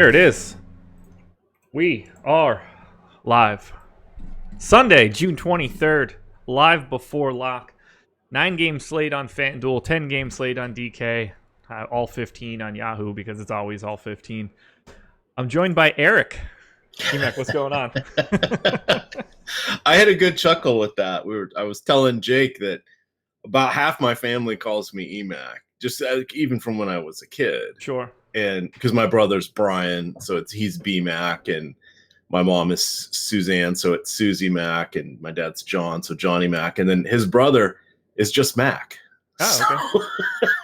There it is. We are live. Sunday, June 23rd, live before lock. 9-game slate on FanDuel, 10-game slate on DK, all 15 on Yahoo because it's always all 15. I'm joined by Eric. T-Mac, what's going on? I had a good chuckle with that. I was telling Jake that about half my family calls me EMAC, just even from when I was a kid. Sure. And because my brother's Brian, so he's BMac, and my mom is Suzanne, so it's Susie Mac, and my dad's John, so Johnny Mac, and then his brother is just Mac. Oh,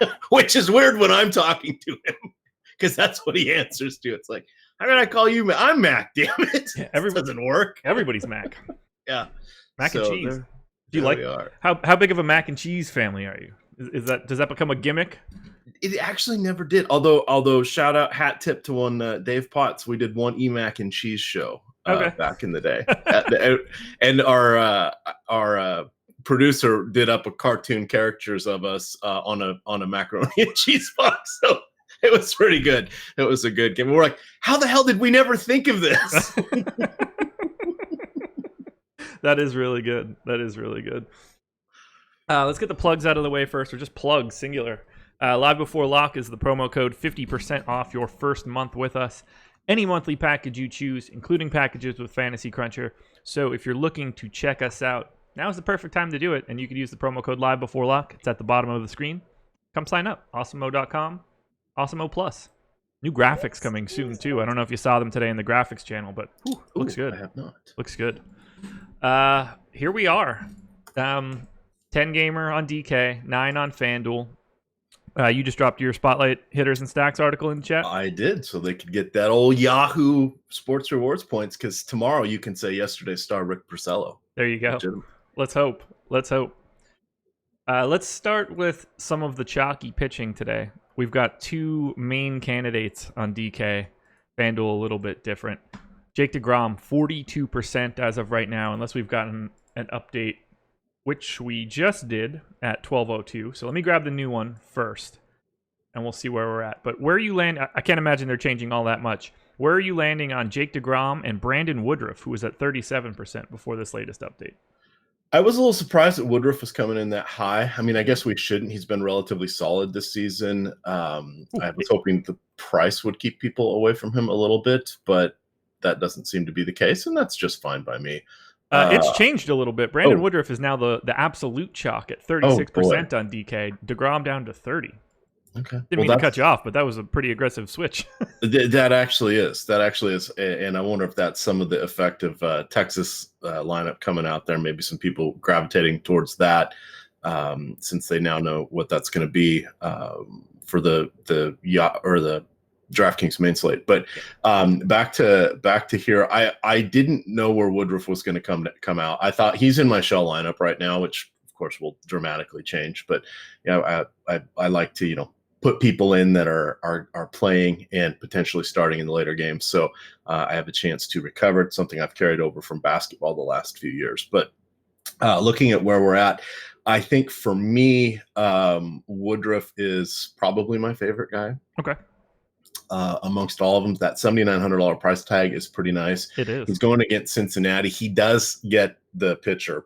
okay. Which is weird when I'm talking to him, because that's what he answers to. It's like, how can I call you Mac? I'm Mac, damn it. Yeah, it doesn't work. Everybody's Mac. Yeah. Mac and cheese. Do you like how big of a mac and cheese family are you? Does that become a gimmick? It actually never did. Although shout out, hat tip to one Dave Potts. We did one mac and cheese show back in the day, and our producer did up a cartoon characters of us on a macaroni and cheese box. So it was pretty good. It was a good game. We're like, how the hell did we never think of this? That is really good. Let's get the plugs out of the way first, or just plugs, singular. Live before lock is the promo code 50% off your first month with us. Any monthly package you choose, including packages with Fantasy Cruncher. So if you're looking to check us out, now's the perfect time to do it, and you can use the promo code live before lock. It's at the bottom of the screen. Come sign up. Awesemo.com. Awesemo Plus. New graphics coming soon too. I don't know if you saw them today in the graphics channel, but looks good. I have not. Looks good. Here we are. 10 gamer on DK, 9 on FanDuel. You just dropped your Spotlight Hitters and Stacks article in the chat. I did, so they could get that old Yahoo Sports Rewards points, because tomorrow you can say yesterday's star Rick Porcello. There you go. Legitimate. Let's hope. Let's start with some of the chalky pitching today. We've got two main candidates on DK. FanDuel a little bit different. Jake DeGrom, 42% as of right now, unless we've gotten an update, which we just did at 12:02. So let me grab the new one first, and we'll see where we're at. But where you land, I can't imagine they're changing all that much. Where are you landing on Jake DeGrom and Brandon Woodruff, who was at 37% before this latest update? I was a little surprised that Woodruff was coming in that high. I mean, I guess we shouldn't. He's been relatively solid this season. I was hoping the price would keep people away from him a little bit, but that doesn't seem to be the case, and that's just fine by me. It's changed a little bit. Brandon Woodruff is now the absolute chalk at 36% on DK. DeGrom down to 30. Okay. Didn't mean to cut you off, but that was a pretty aggressive switch. That actually is. And I wonder if that's some of the effect of Texas lineup coming out there. Maybe some people gravitating towards that since they now know what that's going to be for the DraftKings main slate. But back to here, I didn't know where Woodruff was going to come out. I thought he's in my shell lineup right now, which of course will dramatically change. But I like to put people in that are playing and potentially starting in the later games. So I have a chance to recover. It's something I've carried over from basketball the last few years. But looking at where we're at, I think for me, Woodruff is probably my favorite guy. Okay. Amongst all of them, that $7,900 price tag is pretty nice. It is. He's going against Cincinnati. He does get the pitcher.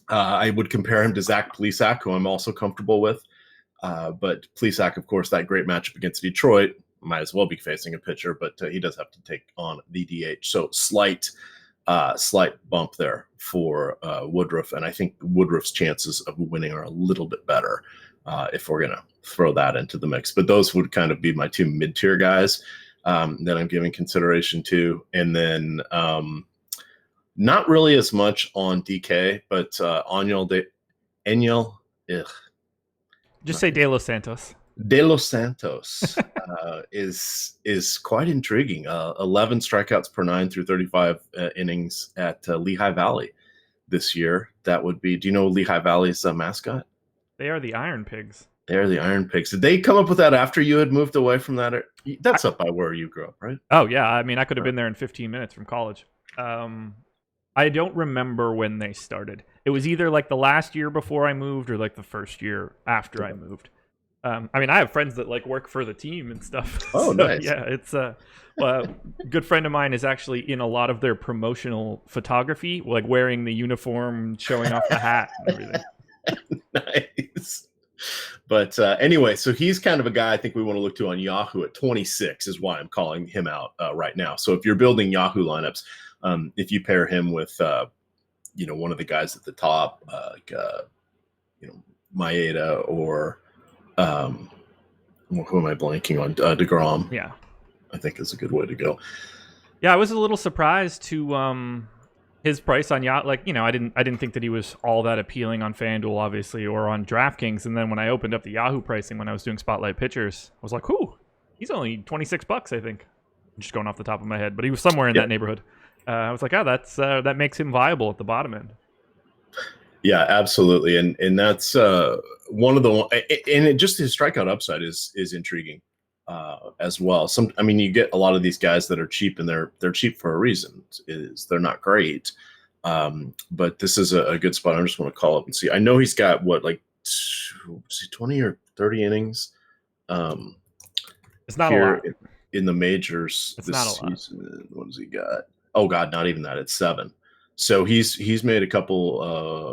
I would compare him to Zach Plesac, who I'm also comfortable with. But Plesac, of course, that great matchup against Detroit, might as well be facing a pitcher, but he does have to take on the DH. So slight bump there for Woodruff, and I think Woodruff's chances of winning are a little bit better if we're going to throw that into the mix. But those would kind of be my two mid-tier guys that I'm giving consideration to. And then not really as much on DK, but Enyel, just say De Los Santos. De Los Santos is quite intriguing. 11 strikeouts per 9 through 35 innings at Lehigh Valley this year. That would be. Do you know Lehigh Valley's mascot? They are the Iron Pigs. They are the Iron Pigs. Did they come up with that after you had moved away from that? That's up by where you grew up, right? Oh yeah, I mean I could have been there in 15 minutes from college. I don't remember when they started. It was either like the last year before I moved or like the first year after I moved. I mean, I have friends that like work for the team and stuff. Oh, So, nice. yeah, it's a good friend of mine is actually in a lot of their promotional photography, like wearing the uniform, showing off the hat and everything. Nice. But anyway, so he's kind of a guy I think we want to look to on Yahoo at 26 is why I'm calling him out right now. So if you're building Yahoo lineups, if you pair him with, one of the guys at the top, Maeda or who am I blanking on? DeGrom. Yeah. I think is a good way to go. Yeah, I was a little surprised to his price on Yacht. Like, I didn't think that he was all that appealing on FanDuel, obviously, or on DraftKings. And then when I opened up the Yahoo pricing when I was doing Spotlight Pitchers, I was like, "Whoo, he's only $26, I think." I'm just going off the top of my head, but he was somewhere in that neighborhood. I was like, "Oh, that makes him viable at the bottom end." Yeah, absolutely, and that's one of and just his strikeout upside is intriguing as well. You get a lot of these guys that are cheap, and they're cheap for a reason. Is they're not great, but this is a good spot. I just want to call up and see. I know he's got 20 or 30 innings. It's not a lot in the majors this season. What has he got? Oh God, not even that. It's 7. So he's made a couple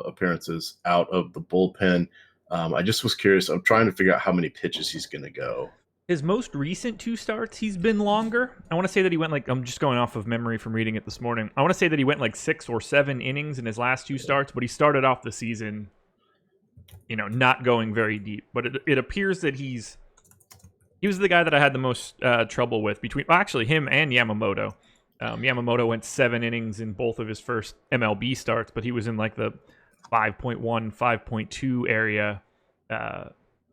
appearances out of the bullpen. I just was curious. I'm trying to figure out how many pitches he's going to go. His most recent 2 starts, he's been longer. I want to say that he went I'm just going off of memory from reading it this morning. I want to say that he went 6 or 7 innings in his last 2 starts, but he started off the season, not going very deep. But it appears that he was the guy that I had the most trouble with between actually him and Yamamoto. Yamamoto went 7 innings in both of his first MLB starts, but he was in the 5.1, 5.2 area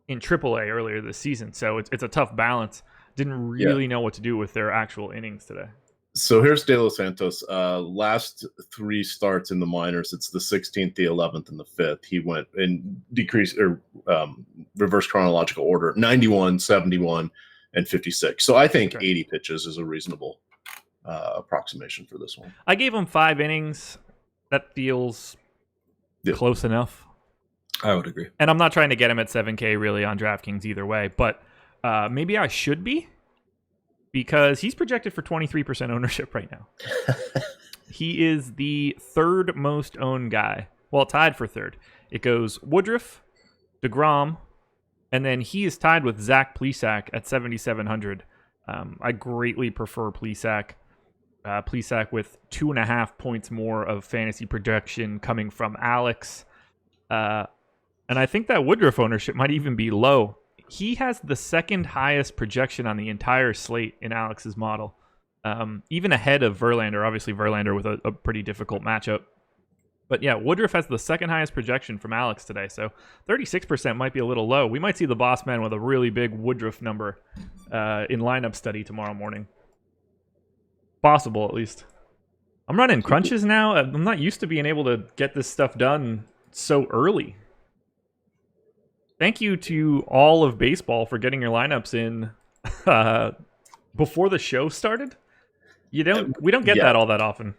in AAA earlier this season. So it's a tough balance. Didn't really know what to do with their actual innings today. So here's De Los Santos. Last 3 starts in the minors. It's the 16th, the 11th, and the 5th. He went in reverse chronological order: 91, 71, and 56. So I think 80 pitches is a reasonable approximation for this one. I gave him 5 innings. That feels close enough. I would agree. And I'm not trying to get him at 7K really on DraftKings either way, but maybe I should be, because he's projected for 23% ownership right now. He is the 3rd most owned guy. Well, tied for 3rd. It goes Woodruff, DeGrom, and then he is tied with Zach Plesac at 7,700. I greatly prefer Plesac. Plesac with 2.5 points more of fantasy projection coming from Alex. And I think that Woodruff ownership might even be low. He has the 2nd highest projection on the entire slate in Alex's model. Even ahead of Verlander. Obviously, Verlander with a pretty difficult matchup. But yeah, Woodruff has the 2nd highest projection from Alex today. So 36% might be a little low. We might see the boss man with a really big Woodruff number in lineup study tomorrow morning. Possible, at least. I'm running crunches now. I'm not used to being able to get this stuff done so early. Thank you to all of baseball for getting your lineups in before the show started. We don't get that all that often.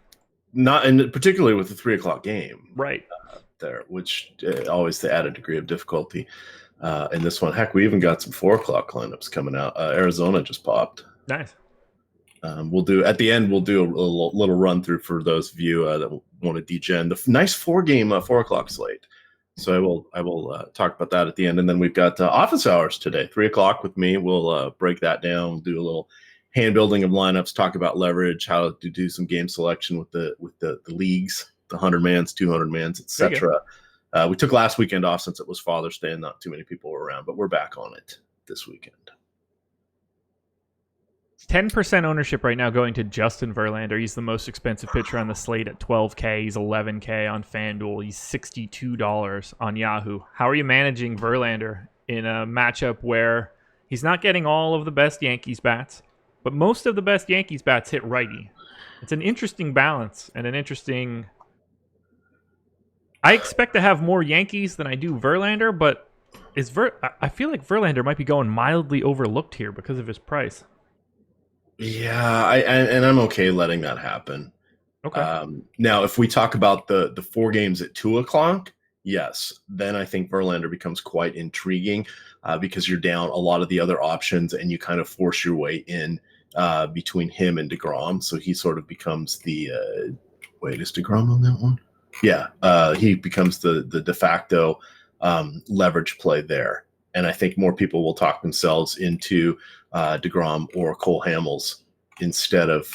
Not, and particularly with the 3:00 game, right there, which always the added degree of difficulty. In this one, heck, we even got some 4:00 lineups coming out. Arizona just popped. Nice. We'll do at the end. We'll do a little run through for those of you that want to degen the nice 4-game 4:00 slate. So I will talk about that at the end, and then we've got office hours today, 3:00 with me. We'll break that down, do a little hand building of lineups, talk about leverage, how to do some game selection with the leagues, the 100-mans, 200-mans, etc. We took last weekend off since it was Father's Day and not too many people were around, but we're back on it this weekend. 10% ownership right now going to Justin Verlander. He's the most expensive pitcher on the slate at $12K. He's $11K on FanDuel. He's $62 on Yahoo. How are you managing Verlander in a matchup where he's not getting all of the best Yankees bats, but most of the best Yankees bats hit righty? It's an interesting balance and an interesting... I expect to have more Yankees than I do Verlander, but I feel like Verlander might be going mildly overlooked here because of his price. Yeah, I'm okay letting that happen. Okay. Now, if we talk about the 4 games at 2:00, yes, then I think Verlander becomes quite intriguing because you're down a lot of the other options and you kind of force your way in between him and DeGrom. So he sort of becomes the wait, is DeGrom on that one? Yeah, he becomes the de facto leverage play there. And I think more people will talk themselves into DeGrom or Cole Hamels instead of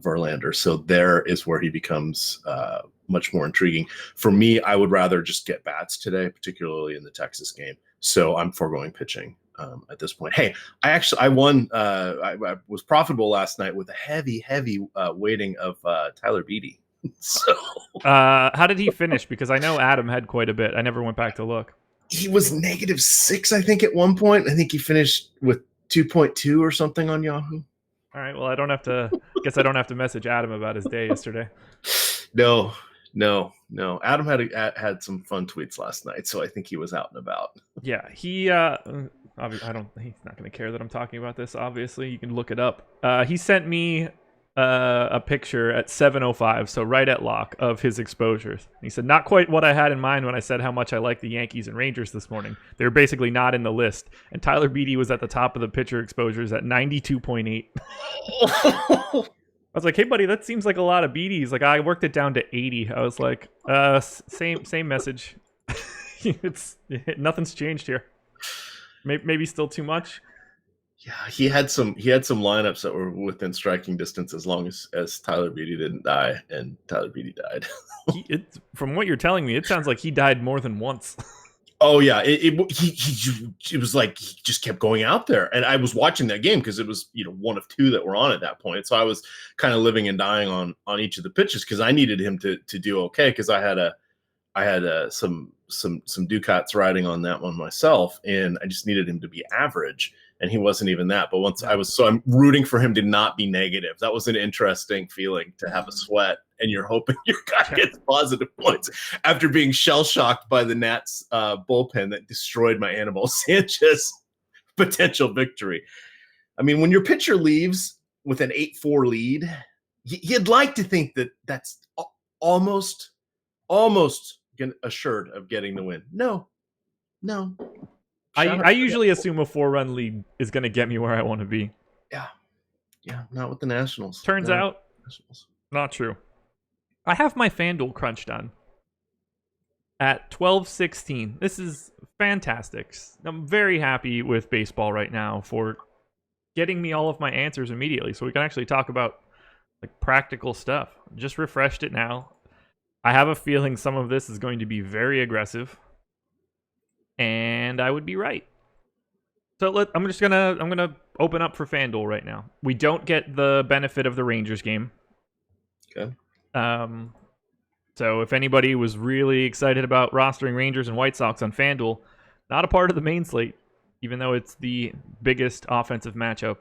Verlander. So there is where he becomes much more intriguing. For me, I would rather just get bats today, particularly in the Texas game. So I'm foregoing pitching at this point. Hey, I won. I was profitable last night with a heavy weighting of Tyler Beede. So how did he finish? Because I know Adam had quite a bit. I never went back to look. He was -6, I think, at one point. I think he finished with 2.2 or something on Yahoo. All right. Well, I don't have to. Guess I don't have to message Adam about his day yesterday. No. Adam had some fun tweets last night, so I think he was out and about. Yeah, he. I don't. He's not going to care that I'm talking about this. Obviously, you can look it up. He sent me a picture at 7:05, so right at lock, of his exposures. He said, not quite what I had in mind when I said how much I like the Yankees and Rangers this morning. They were basically not in the list. And Tyler Beede was at the top of the pitcher exposures at 92.8. I was like, hey, buddy, that seems like a lot of Beedes. Like, I worked it down to 80. I was like, same message. Nothing's changed here. Maybe still too much. Yeah, he had some lineups that were within striking distance as long as Tyler Beede didn't die, and Tyler Beede died. From what you're telling me, it sounds like he died more than once. Oh yeah, it was like he just kept going out there, and I was watching that game because it was one of two that were on at that point, so I was kind of living and dying on each of the pitches because I needed him to do okay because I had some Ducats riding on that one myself, and I just needed him to be average. And he wasn't even that. But I'm rooting for him to not be negative. That was an interesting feeling to have a sweat and you're hoping your guy gets positive points after being shell-shocked by the Nats bullpen that destroyed my Anibal Sanchez potential victory. I mean, when your pitcher leaves with an 8-4 lead, you'd like to think that that's almost assured of getting the win. No. I usually assume a 4-run lead is going to get me where I want to be. Yeah, not with the Nationals. Turns out, not true. I have my FanDuel crunch done at 12:16. This is fantastic. I'm very happy with baseball right now for getting me all of my answers immediately, so we can actually talk about like practical stuff. Just refreshed it now. I have a feeling some of this is going to be very aggressive. And I would be right. So I'm gonna open up for FanDuel right now. We don't get the benefit of the Rangers game. Okay. So if anybody was really excited about rostering Rangers and White Sox on FanDuel, not a part of the main slate, even though it's the biggest offensive matchup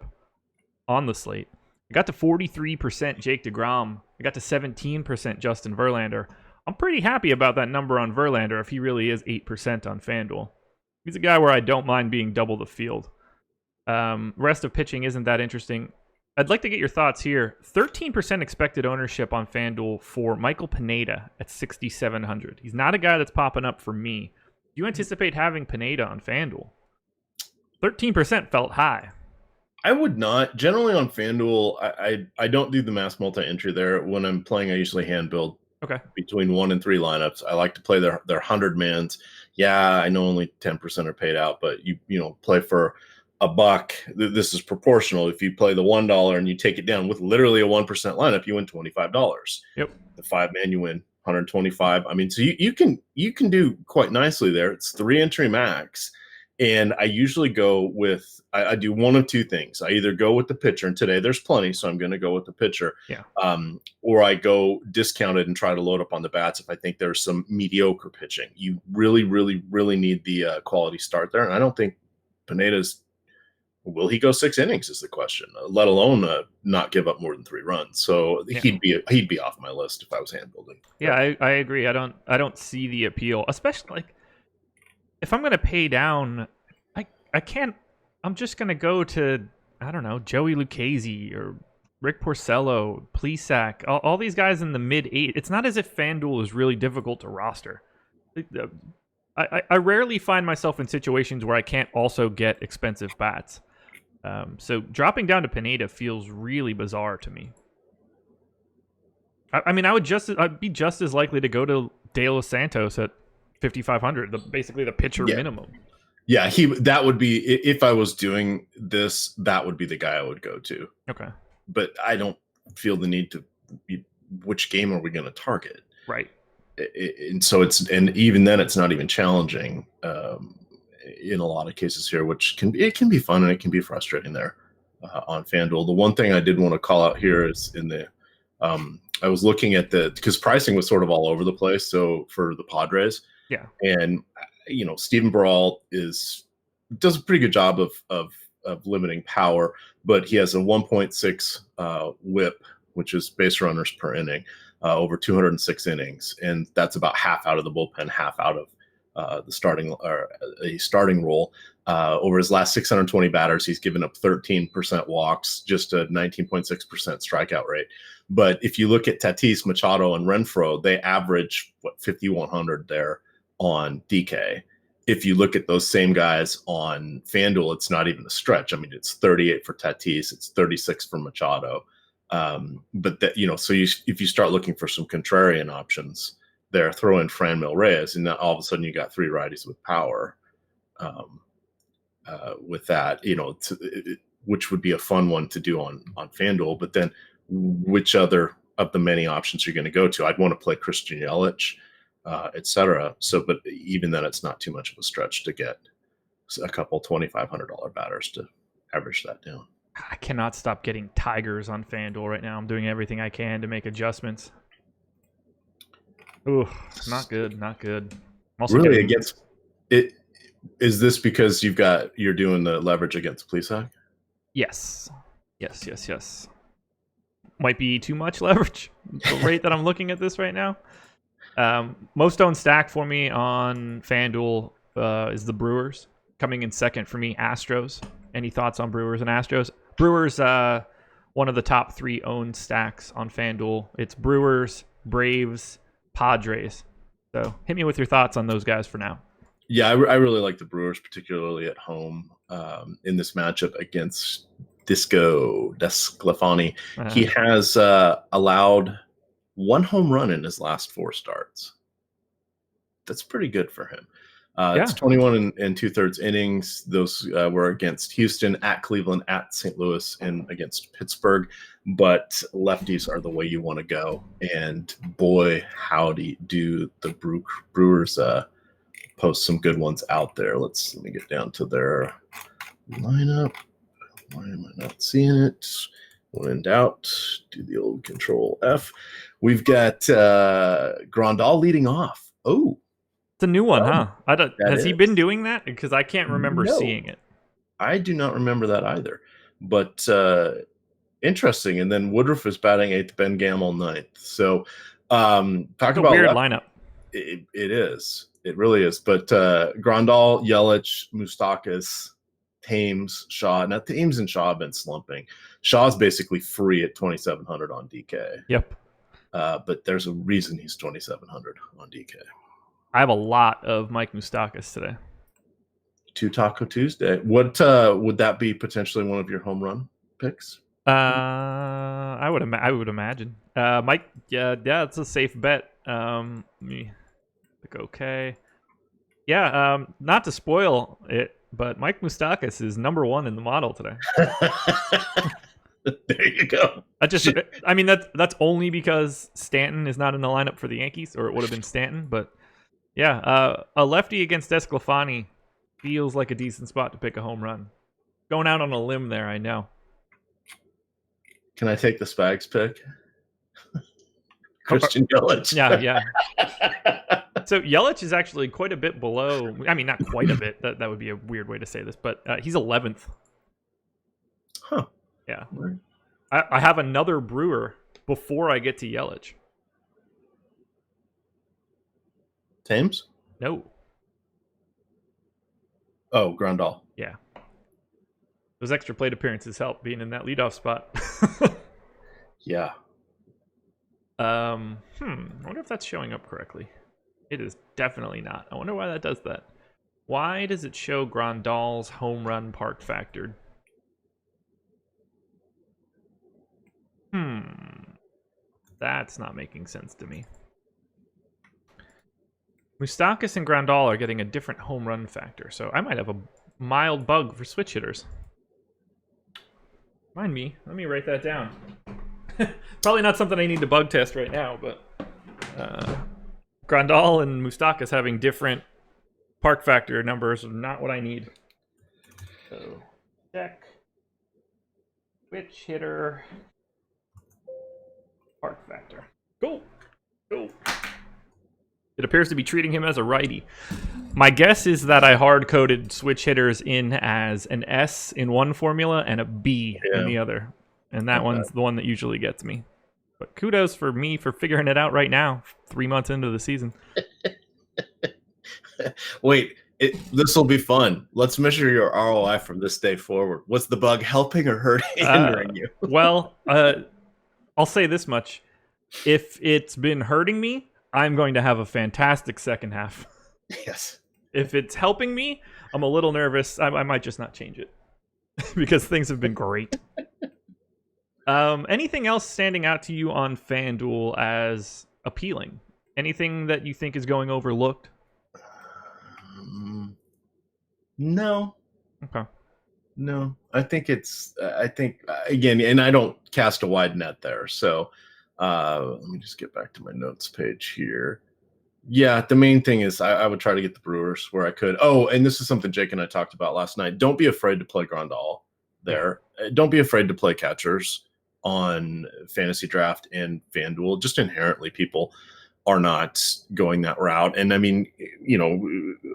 on the slate. I got to 43% Jake DeGrom. I got to 17% Justin Verlander. I'm pretty happy about that number on Verlander if he really is 8% on FanDuel. He's a guy where I don't mind being double the field. Rest of pitching isn't that interesting. I'd like to get your thoughts here. 13% expected ownership on FanDuel for Michael Pineda at 6,700. He's not a guy that's popping up for me. Do you anticipate having Pineda on FanDuel? 13% felt high. I would not. Generally on FanDuel, I don't do the mass multi-entry there. When I'm playing, I usually hand build. Okay. Between 1 and 3 lineups. I like to play their 100-mans. Yeah, I know only 10% are paid out, but you play for $1. This is proportional. If you play the $1 and you take it down with literally a 1% lineup, you win $25. Yep. The 5-man, you win 125. I mean, so you can do quite nicely there. It's 3-entry max. And I usually go with I do one of two things. I either go with the pitcher, and today there's plenty, so I'm going to go with the pitcher. Yeah. Or I go discounted and try to load up on the bats if I think there's some mediocre pitching. You really, really, really need the quality start there, and I don't think Pineda's. Will he go 6 innings? Is the question. Let alone not give up more than 3 runs. So yeah. he'd be off my list if I was hand building. Yeah, I agree. I don't see the appeal, especially like if I'm going to pay down. I can't. I'm just going to go to, I don't know, Joey Lucchesi or Rick Porcello, Plesac, all these guys in the mid-8. It's not as if FanDuel is really difficult to roster. I rarely find myself in situations where I can't also get expensive bats. So dropping down to Pineda feels really bizarre to me. I mean, I'd be just as likely to go to De Los Santos at 5,500, basically the pitcher Yeah. minimum. Yeah, that would be, if I was doing this, that would be the guy I would go to. Okay. But I don't feel the need to. Which game are we going to target? Right. And so and even then, it's not even challenging in a lot of cases here, which can be fun and it can be frustrating there on FanDuel. The one thing I did want to call out here is in the I was looking at because pricing was sort of all over the place. So for the Padres, yeah, and Steven Brault does a pretty good job of limiting power, but he has a 1.6 WHIP, which is base runners per inning, over 206 innings, and that's about half out of the bullpen, half out of the starting or a starting role. Over his last 620 batters, he's given up 13% walks, just a 19.6% strikeout rate. But if you look at Tatis, Machado, and Renfroe, they average 5,100 there on DK. If you look at those same guys on FanDuel, it's not even a stretch. I mean, it's 38 for Tatis, it's 36 for Machado. But that, so if you start looking for some contrarian options there, throw in Franmil Reyes, and then all of a sudden you got three righties with power. With that, which would be a fun one to do on FanDuel. But then, which other of the many options you're going to go to? I'd want to play Christian Yelich, etc. So, but even then, it's not too much of a stretch to get a couple $2,500 batters to average that down. I cannot stop getting Tigers on FanDuel right now. I'm doing everything I can to make adjustments. Ooh, not good, not good. I'm also really against it. Is this because you're doing the leverage against Plesac? Yes. Might be too much leverage. The rate that I'm looking at this right now. Most owned stack for me on FanDuel is the Brewers. Coming in second for me, Astros. Any thoughts on Brewers and Astros? Brewers, one of the top 3 owned stacks on FanDuel. It's Brewers, Braves, Padres. So hit me with your thoughts on those guys for now. Yeah, I really like the Brewers, particularly at home in this matchup against Disco Desclafani. He has allowed 1 home run in his last 4 starts. That's pretty good for him. It's 21 and 2/3 innings. Those were against Houston, at Cleveland, at St. Louis, and against Pittsburgh. But lefties are the way you want to go. And boy, howdy, do the Brewers post some good ones out there. Let me get down to their lineup. Why am I not seeing it? When in doubt, do the old Control F. We've got Grandal leading off. Oh, it's a new one, huh? Has he been doing that? Because I can't remember seeing it. I do not remember that either. But interesting. And then Woodruff is batting 8th, Ben Gamel 9th. So talk about weird lineup. It is. It really is. But Grandal, Yelich, Moustakas, Thames, Shaw. Now, Thames and Shaw have been slumping. Shaw's basically free at 2,700 on DK. Yep. But there's a reason he's 2,700 on DK. I have a lot of Mike Moustakas today. 2 Taco Tuesday. What would that be potentially one of your home run picks? I would imagine. Mike, yeah, it's a safe bet. Let me click OK. Yeah, not to spoil it, but Mike Moustakas is number 1 in the model today. There you go. I mean, that's only because Stanton is not in the lineup for the Yankees, or it would have been Stanton. But yeah, a lefty against Desclafani feels like a decent spot to pick a home run. Going out on a limb there, I know. Can I take the Spags pick? Christian Yelich. Yeah. So Yelich is actually quite a bit below. I mean, not quite a bit. That would be a weird way to say this, but he's 11th. Huh. Yeah. I have another Brewer before I get to Yelich. Thames? No. Oh, Grandal. Yeah. Those extra plate appearances help being in that leadoff spot. Yeah. I wonder if that's showing up correctly. It is definitely not. I wonder why that does that. Why does it show Grandal's home run park factored? That's not making sense to me. Moustakas and Grandal are getting a different home run factor, so I might have a mild bug for switch hitters. Mind me, let me write that down. Probably not something I need to bug test right now, but Grandal and Moustakas having different park factor numbers are not what I need. So check switch hitter park factor. Go. It appears to be treating him as a righty. My guess is that I hard-coded switch hitters in as an S in one formula and a B in the other. And that one's the one that usually gets me. But kudos for me for figuring it out right now, 3 months into the season. Wait, this will be fun. Let's measure your ROI from this day forward. Was the bug helping or hindering you? Well, I'll say this much. If it's been hurting me, I'm going to have a fantastic second half. Yes. If it's helping me, I'm a little nervous. I might just not change it because things have been great. Anything else standing out to you on FanDuel as appealing? Anything that you think is going overlooked? No. Okay. No. I think again, and I don't cast a wide net there. So let me just get back to my notes page here. Yeah, the main thing is I would try to get the Brewers where I could. Oh, and this is something Jake and I talked about last night. Don't be afraid to play Grandal there. Don't be afraid to play catchers on Fantasy Draft and FanDuel. Just inherently, people are not going that route. And I mean,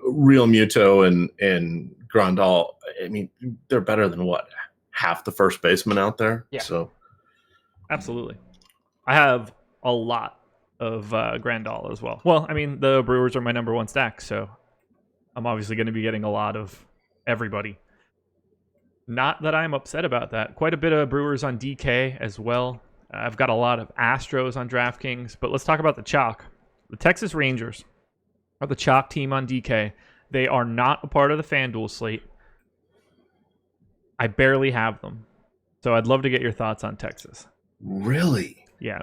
Real Muto and Grandal, I mean, they're better than what? Half the first baseman out there? Yeah. So absolutely. I have a lot of Grandal as well. Well, I mean, the Brewers are my number one stack, so I'm obviously going to be getting a lot of everybody. Not that I'm upset about that. Quite a bit of Brewers on DK as well. I've got a lot of Astros on DraftKings, but let's talk about the chalk. The Texas Rangers are the chalk team on DK. They are not a part of the FanDuel slate. I barely have them. So I'd love to get your thoughts on Texas. Really? Yeah.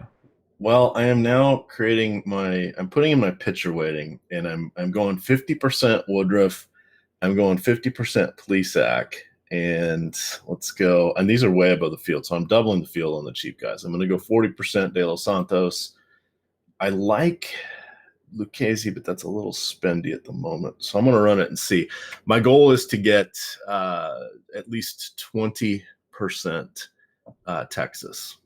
Well, I am now I'm putting in my pitcher weighting, and I'm going 50% Woodruff. I'm going 50% Plesac, and let's go. And these are way above the field, so I'm doubling the field on the cheap guys. I'm going to go 40% De Los Santos. I like Lucchesi, but that's a little spendy at the moment, so I'm going to run it and see. My goal is to get at least 20% Texas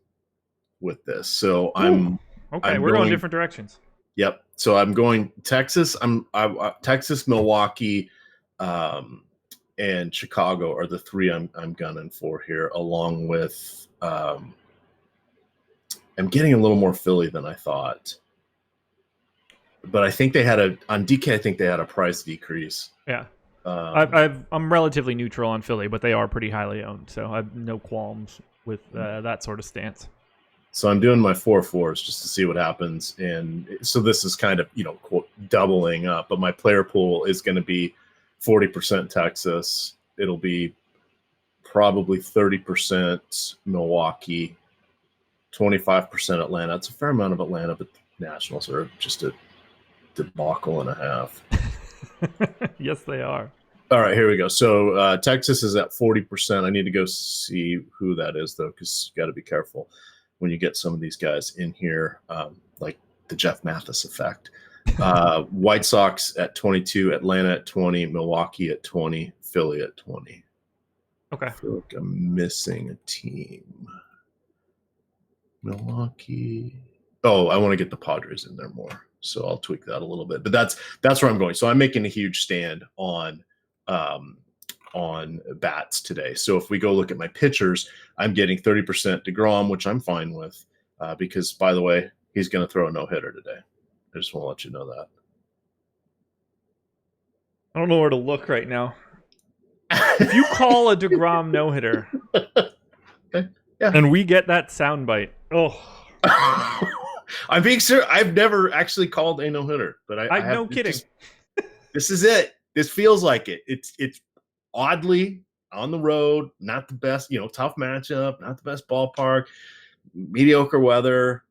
with this. So we're going different directions. Yep. So I'm going Texas. Texas, Milwaukee, and Chicago are the three I'm gunning for here, along with I'm getting a little more Philly than I thought. But I think on DK, I think they had a price decrease. Yeah. I'm relatively neutral on Philly, but they are pretty highly owned, so I have no qualms with that sort of stance. So I'm doing my 4-4s just to see what happens. And so this is kind of, quote, doubling up. But my player pool is going to be 40% Texas. It'll be probably 30% Milwaukee, 25% Atlanta. It's a fair amount of Atlanta, but the Nationals are just a debacle and a half. Yes, they are. All right, here we go. So Texas is at 40%. I need to go see who that is, though, because you got to be careful when you get some of these guys in here, like the Jeff Mathis effect. White Sox at 22, Atlanta at 20, Milwaukee at 20, Philly at 20. Okay. I feel like I'm missing a team. Milwaukee. Oh, I want to get the Padres in there more, so I'll tweak that a little bit. But that's where I'm going. So I'm making a huge stand on bats today. So if we go look at my pitchers, I'm getting 30% DeGrom, which I'm fine with, because, by the way, he's going to throw a no-hitter today. I just want to let you know that. I don't know where to look right now. If you call a DeGrom no-hitter, okay. Yeah. and we get that soundbite, I'm being serious. I've never actually called a no-hitter, but I have. No kidding. This is it. This feels like it. It's oddly on the road, not the best, tough matchup, not the best ballpark, mediocre weather.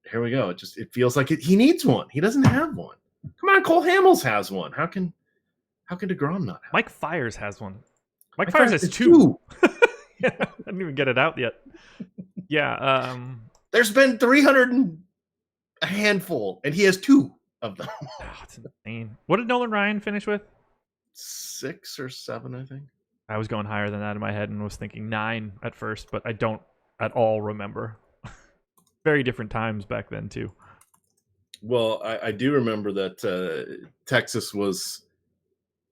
Here we go. It feels like he needs one. He doesn't have one. Come on, Cole Hamels has one. How can DeGrom not have Mike Fiers has one. Mike Fiers has 2. Yeah, I didn't even get it out yet. Yeah. There's been 300 and a handful, and he has 2 of them. Oh, it's insane. What did Nolan Ryan finish with? 6 or 7, I think. I was going higher than that in my head and was thinking 9 at first, but I don't at all remember. Very different times back then, too. Well, I do remember that Texas was,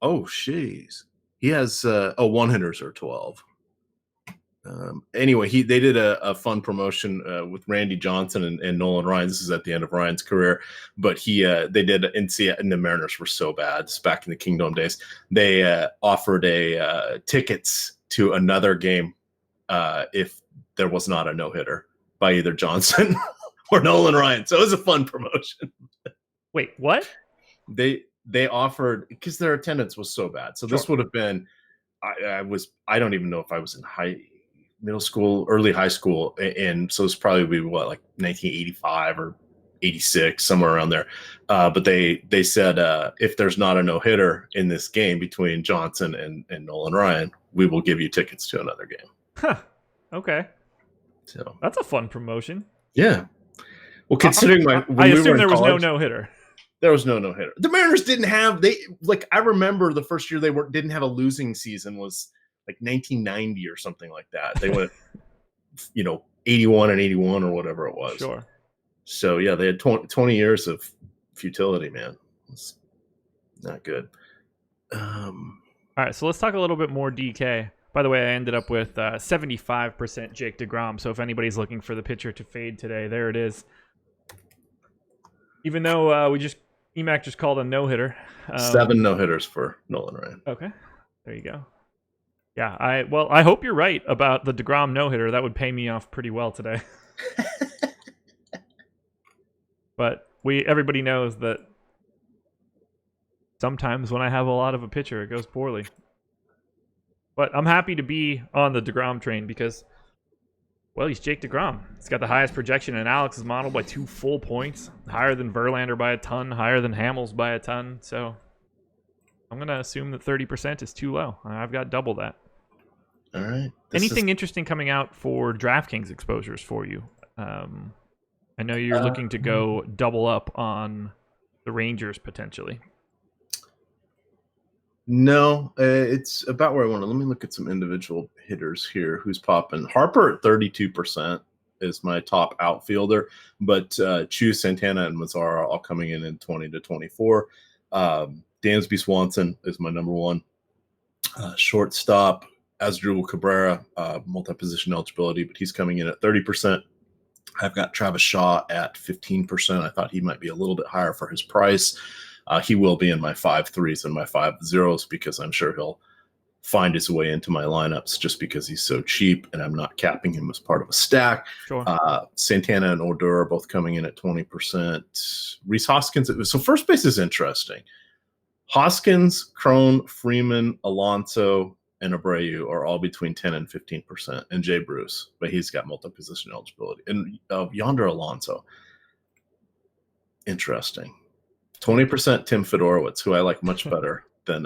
jeez. He has, 1-hitters are 12. Anyway, they did a fun promotion with Randy Johnson and Nolan Ryan. This is at the end of Ryan's career, but they did and the Mariners were so bad. It's back in the Kingdom days. They offered tickets to another game if there was not a no-hitter by either Johnson or Nolan Ryan. So it was a fun promotion. Wait, what? They offered, because their attendance was so bad. So this would have been, I don't even know if I was in middle school, early high school, and so it's probably like 1985 or 86, somewhere around there. But they said if there's not a no-hitter in this game between Johnson and Nolan Ryan, we will give you tickets to another game. Huh. Okay. So that's a fun promotion. Yeah. Well, considering I assume there was no no-hitter. There was no no-hitter. The Mariners didn't have I remember the first year they didn't have a losing season was like 1990 or something like that. They went 81 and 81 or whatever it was. Sure. So yeah, they had 20 years of futility, man. It's not good. All right, so let's talk a little bit more DK. By the way, I ended up with 75% Jake DeGrom. So if anybody's looking for the pitcher to fade today, there it is. Even though EMAC just called a no-hitter. 7 no-hitters for Nolan Ryan. Okay, there you go. Yeah, I hope you're right about the DeGrom no-hitter. That would pay me off pretty well today. But everybody knows that sometimes when I have a lot of a pitcher, it goes poorly. But I'm happy to be on the DeGrom train because, well, he's Jake DeGrom. He's got the highest projection in Alex's model by 2 full points, higher than Verlander by a ton, higher than Hamels by a ton. So I'm going to assume that 30% is too low. I've got double that. All right. Anything interesting coming out for DraftKings exposures for you? I know you're looking to go double up on the Rangers potentially. No, it's about where I want to. Let me look at some individual hitters here. Who's popping? Harper at 32% is my top outfielder, but Chu, Santana, and Mazzara all coming in 20 to 24. Dansby Swanson is my number 1. Shortstop, Asdrubal Cabrera, multi-position eligibility, but he's coming in at 30%. I've got Travis Shaw at 15%. I thought he might be a little bit higher for his price. He will be in my 5-3s and my 5-0s because I'm sure he'll find his way into my lineups just because he's so cheap and I'm not capping him as part of a stack. Sure. Santana and Odor are both coming in at 20%. Rhys Hoskins. So first base is interesting. Hoskins, Crone, Freeman, Alonso, and Abreu are all between 10 and 15%, and Jay Bruce, but he's got multi-position eligibility. And Yonder Alonso, interesting. 20% Tim Fedorowicz, who I like much better than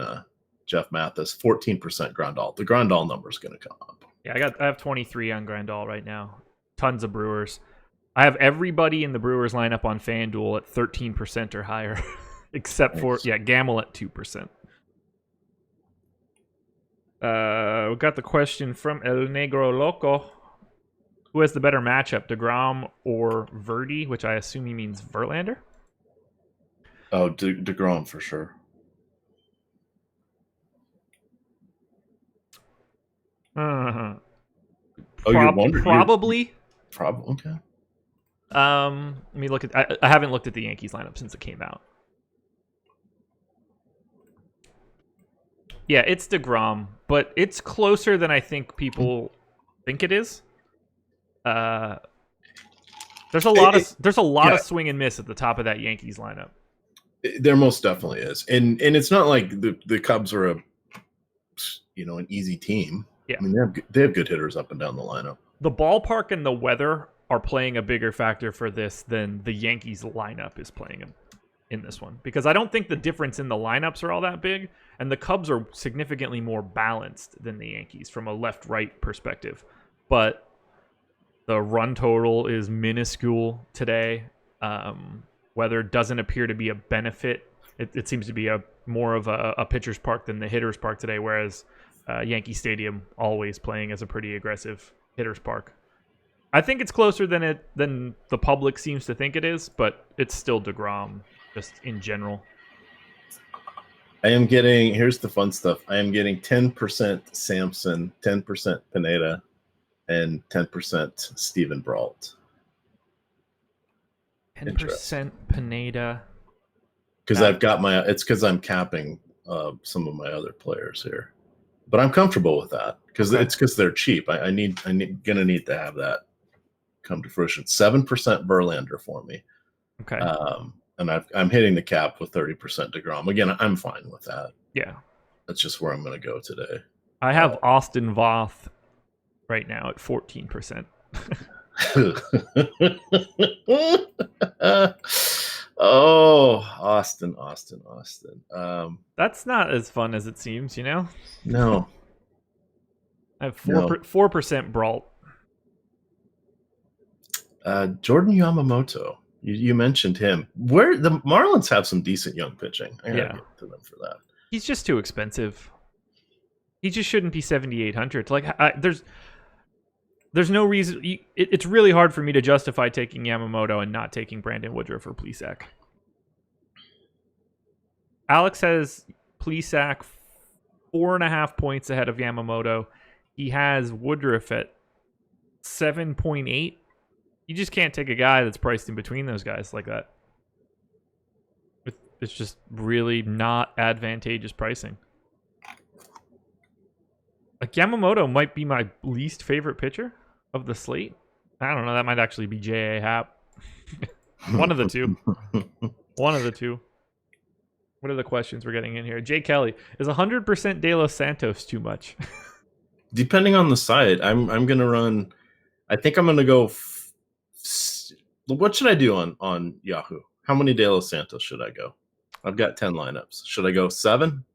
Jeff Mathis. 14% Grandal. The Grandal number is going to come up. Yeah, I have 23 on Grandal right now. Tons of Brewers. I have everybody in the Brewers lineup on FanDuel at 13% or higher, except for Gamble at 2%. We got the question from El Negro Loco. Who has the better matchup, DeGrom or Verdi, which I assume he means Verlander? Oh, DeGrom for sure. Probably. Probably. Okay. Let me look at. I haven't looked at the Yankees lineup since it came out. Yeah, it's DeGrom, but it's closer than I think people think it is. The There's a lot Yeah. of swing and miss at the top of that Yankees lineup. There most definitely is, and it's not like the Cubs are an easy team. Yeah. I mean they have good hitters up and down the lineup. The ballpark and the weather are playing a bigger factor for this than the Yankees lineup is playing in this one, because I don't think the difference in the lineups are all that big, and the Cubs are significantly more balanced than the Yankees from a left-right perspective. But the run total is minuscule today. Weather doesn't appear to be a benefit. It seems to be more of a pitcher's park than the hitter's park today, whereas Yankee Stadium always playing as a pretty aggressive hitter's park. I think it's closer than the public seems to think it is, but it's still DeGrom just in general. Here's the fun stuff. I am getting 10% Samson, 10% Pineda, and 10% Steven Brault. 10% Pineda. Because it's because I'm capping some of my other players here, but I'm comfortable with that because it's because they're cheap. I'm gonna need to have that come to fruition. 7% Verlander for me. Okay. And I'm hitting the cap with 30% DeGrom. Again, I'm fine with that. Yeah. That's just where I'm going to go today. I have Austin Voth right now at 14%. Oh, Austin. That's not as fun as it seems, No. I have 4% Brault. Jordan Yamamoto. You mentioned him. Where the Marlins have some decent young pitching. I gotta get to them for that. He's just too expensive. He just shouldn't be 7,800. Like, there's no reason. It's really hard for me to justify taking Yamamoto and not taking Brandon Woodruff or Plesac. Alex has Plesac 4.5 points ahead of Yamamoto. He has Woodruff at 7.8. You just can't take a guy that's priced in between those guys like that. It's just really not advantageous pricing. Like, Yamamoto might be my least favorite pitcher of the slate. I don't know. That might actually be J.A. Happ. One of the two. One of the two. What are the questions we're getting in here? Jay Kelly, is 100% De Los Santos too much? Depending on the site, I'm going to run. I think I'm going to go. What should I do on Yahoo? How many De Los Santos should I go? I've got 10 lineups. Should I go 7?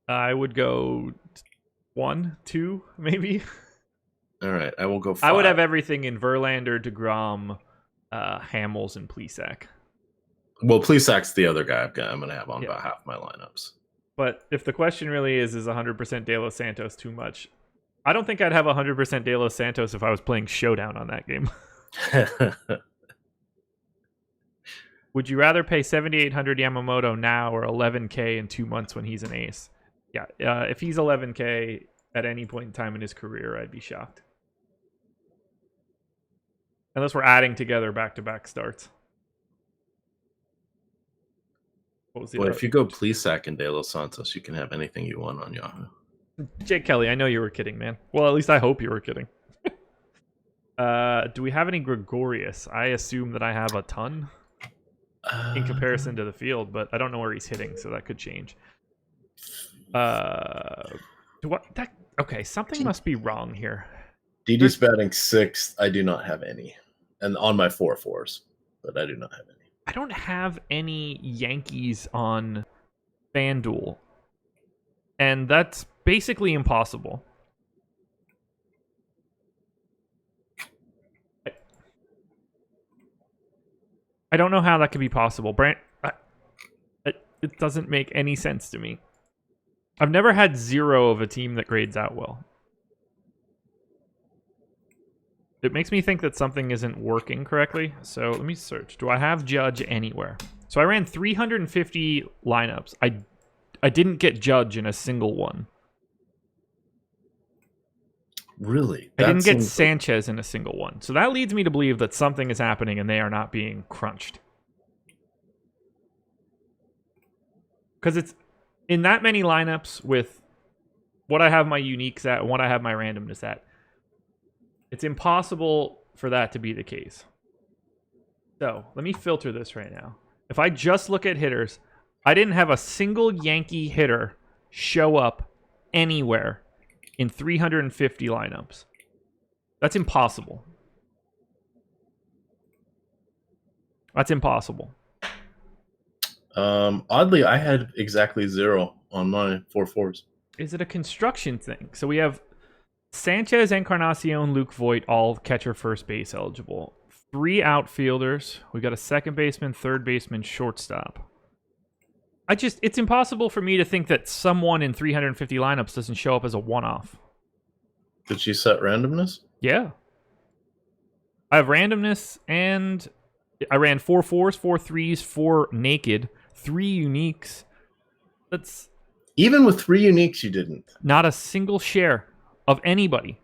I would go 1, 2, maybe. All right, I will go 5. I would have everything in Verlander, DeGrom, Hamels, and Plesac. Well, Plesac's the other guy I'm going to have on about half my lineups. But if the question really is 100% De Los Santos too much, I don't think I'd have 100% De Los Santos if I was playing Showdown on that game. Would you rather pay 7,800 Yamamoto now or 11K in 2 months when he's an ace? Yeah, if he's 11K at any point in time in his career, I'd be shocked. Unless we're adding together back-to-back starts. If you go Plesac and De Los Santos, you can have anything you want on Yahoo. Jake Kelly, I know you were kidding, man. Well, at least I hope you were kidding. Do we have any Gregorius? I assume that I have a ton in comparison to the field, but I don't know where he's hitting, so that could change. Okay, something must be wrong here. Didi's batting 6th. I do not have any. And on my 4-4s, but I do not have any. I don't have any Yankees on FanDuel. And that's basically impossible. I don't know how that could be possible. It doesn't make any sense to me. I've never had 0 of a team that grades out well. It makes me think that something isn't working correctly. So let me search. Do I have Judge anywhere? So I ran 350 lineups. I didn't get Judge in a single one. Really? I didn't get Sanchez in a single one. So that leads me to believe that something is happening and they are not being crunched. Because it's in that many lineups with what I have my uniques at and what I have my randomness at. It's impossible for that to be the case. So let me filter this right now. If I just look at hitters, I didn't have a single Yankee hitter show up anywhere in 350 lineups. That's impossible. That's impossible. Oddly, I had exactly 0 on my 4-4s. Is it a construction thing? So we have Sanchez, Encarnacion, Luke Voigt, all catcher first base eligible. 3 outfielders. We got a second baseman, third baseman, shortstop. It's impossible for me to think that someone in 350 lineups doesn't show up as a one-off. Did she set randomness? Yeah. I have randomness, and I ran 4 4s, 4 3s, 4 naked, 3 uniques. That's Even with 3 uniques, you didn't. not a single share of anybody.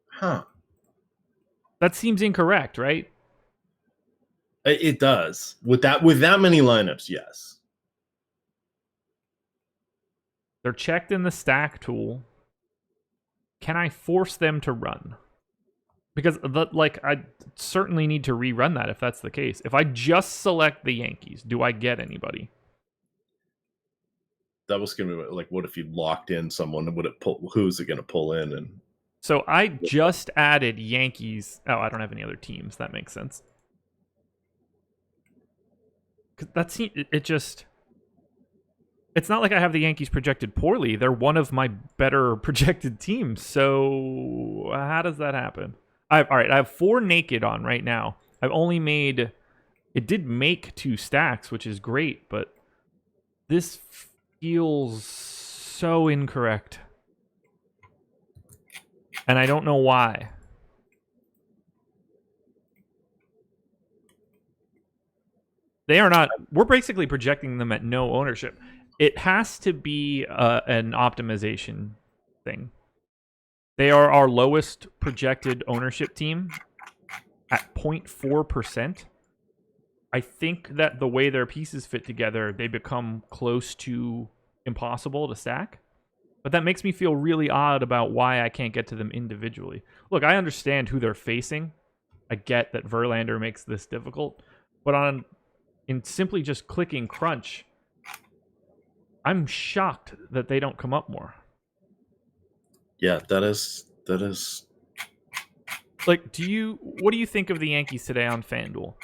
Huh. That seems incorrect, right? It does. With that many lineups, yes. They're checked in the stack tool. Can I force them to run? Because I certainly need to rerun that if that's the case. If I just select the Yankees, do I get anybody? That was gonna be like, what if you locked in someone? Would it pull? Who's it gonna pull in? And so I just added Yankees. Oh, I don't have any other teams. That makes sense. That's it. It's not like I have the Yankees projected poorly. They're one of my better projected teams. So how does that happen? All right, I have 4 naked on right now. I've only made... It did make 2 stacks, which is great, but this feels so incorrect. And I don't know why. They are not... We're basically projecting them at no ownership. It has to be an optimization thing. They are our lowest projected ownership team at 0.4%. I think that the way their pieces fit together, they become close to impossible to stack. But that makes me feel really odd about why I can't get to them individually. Look, I understand who they're facing. I get that Verlander makes this difficult. But in simply just clicking crunch, I'm shocked that they don't come up more. yeah, that is. Like, what do you think of the Yankees today on FanDuel?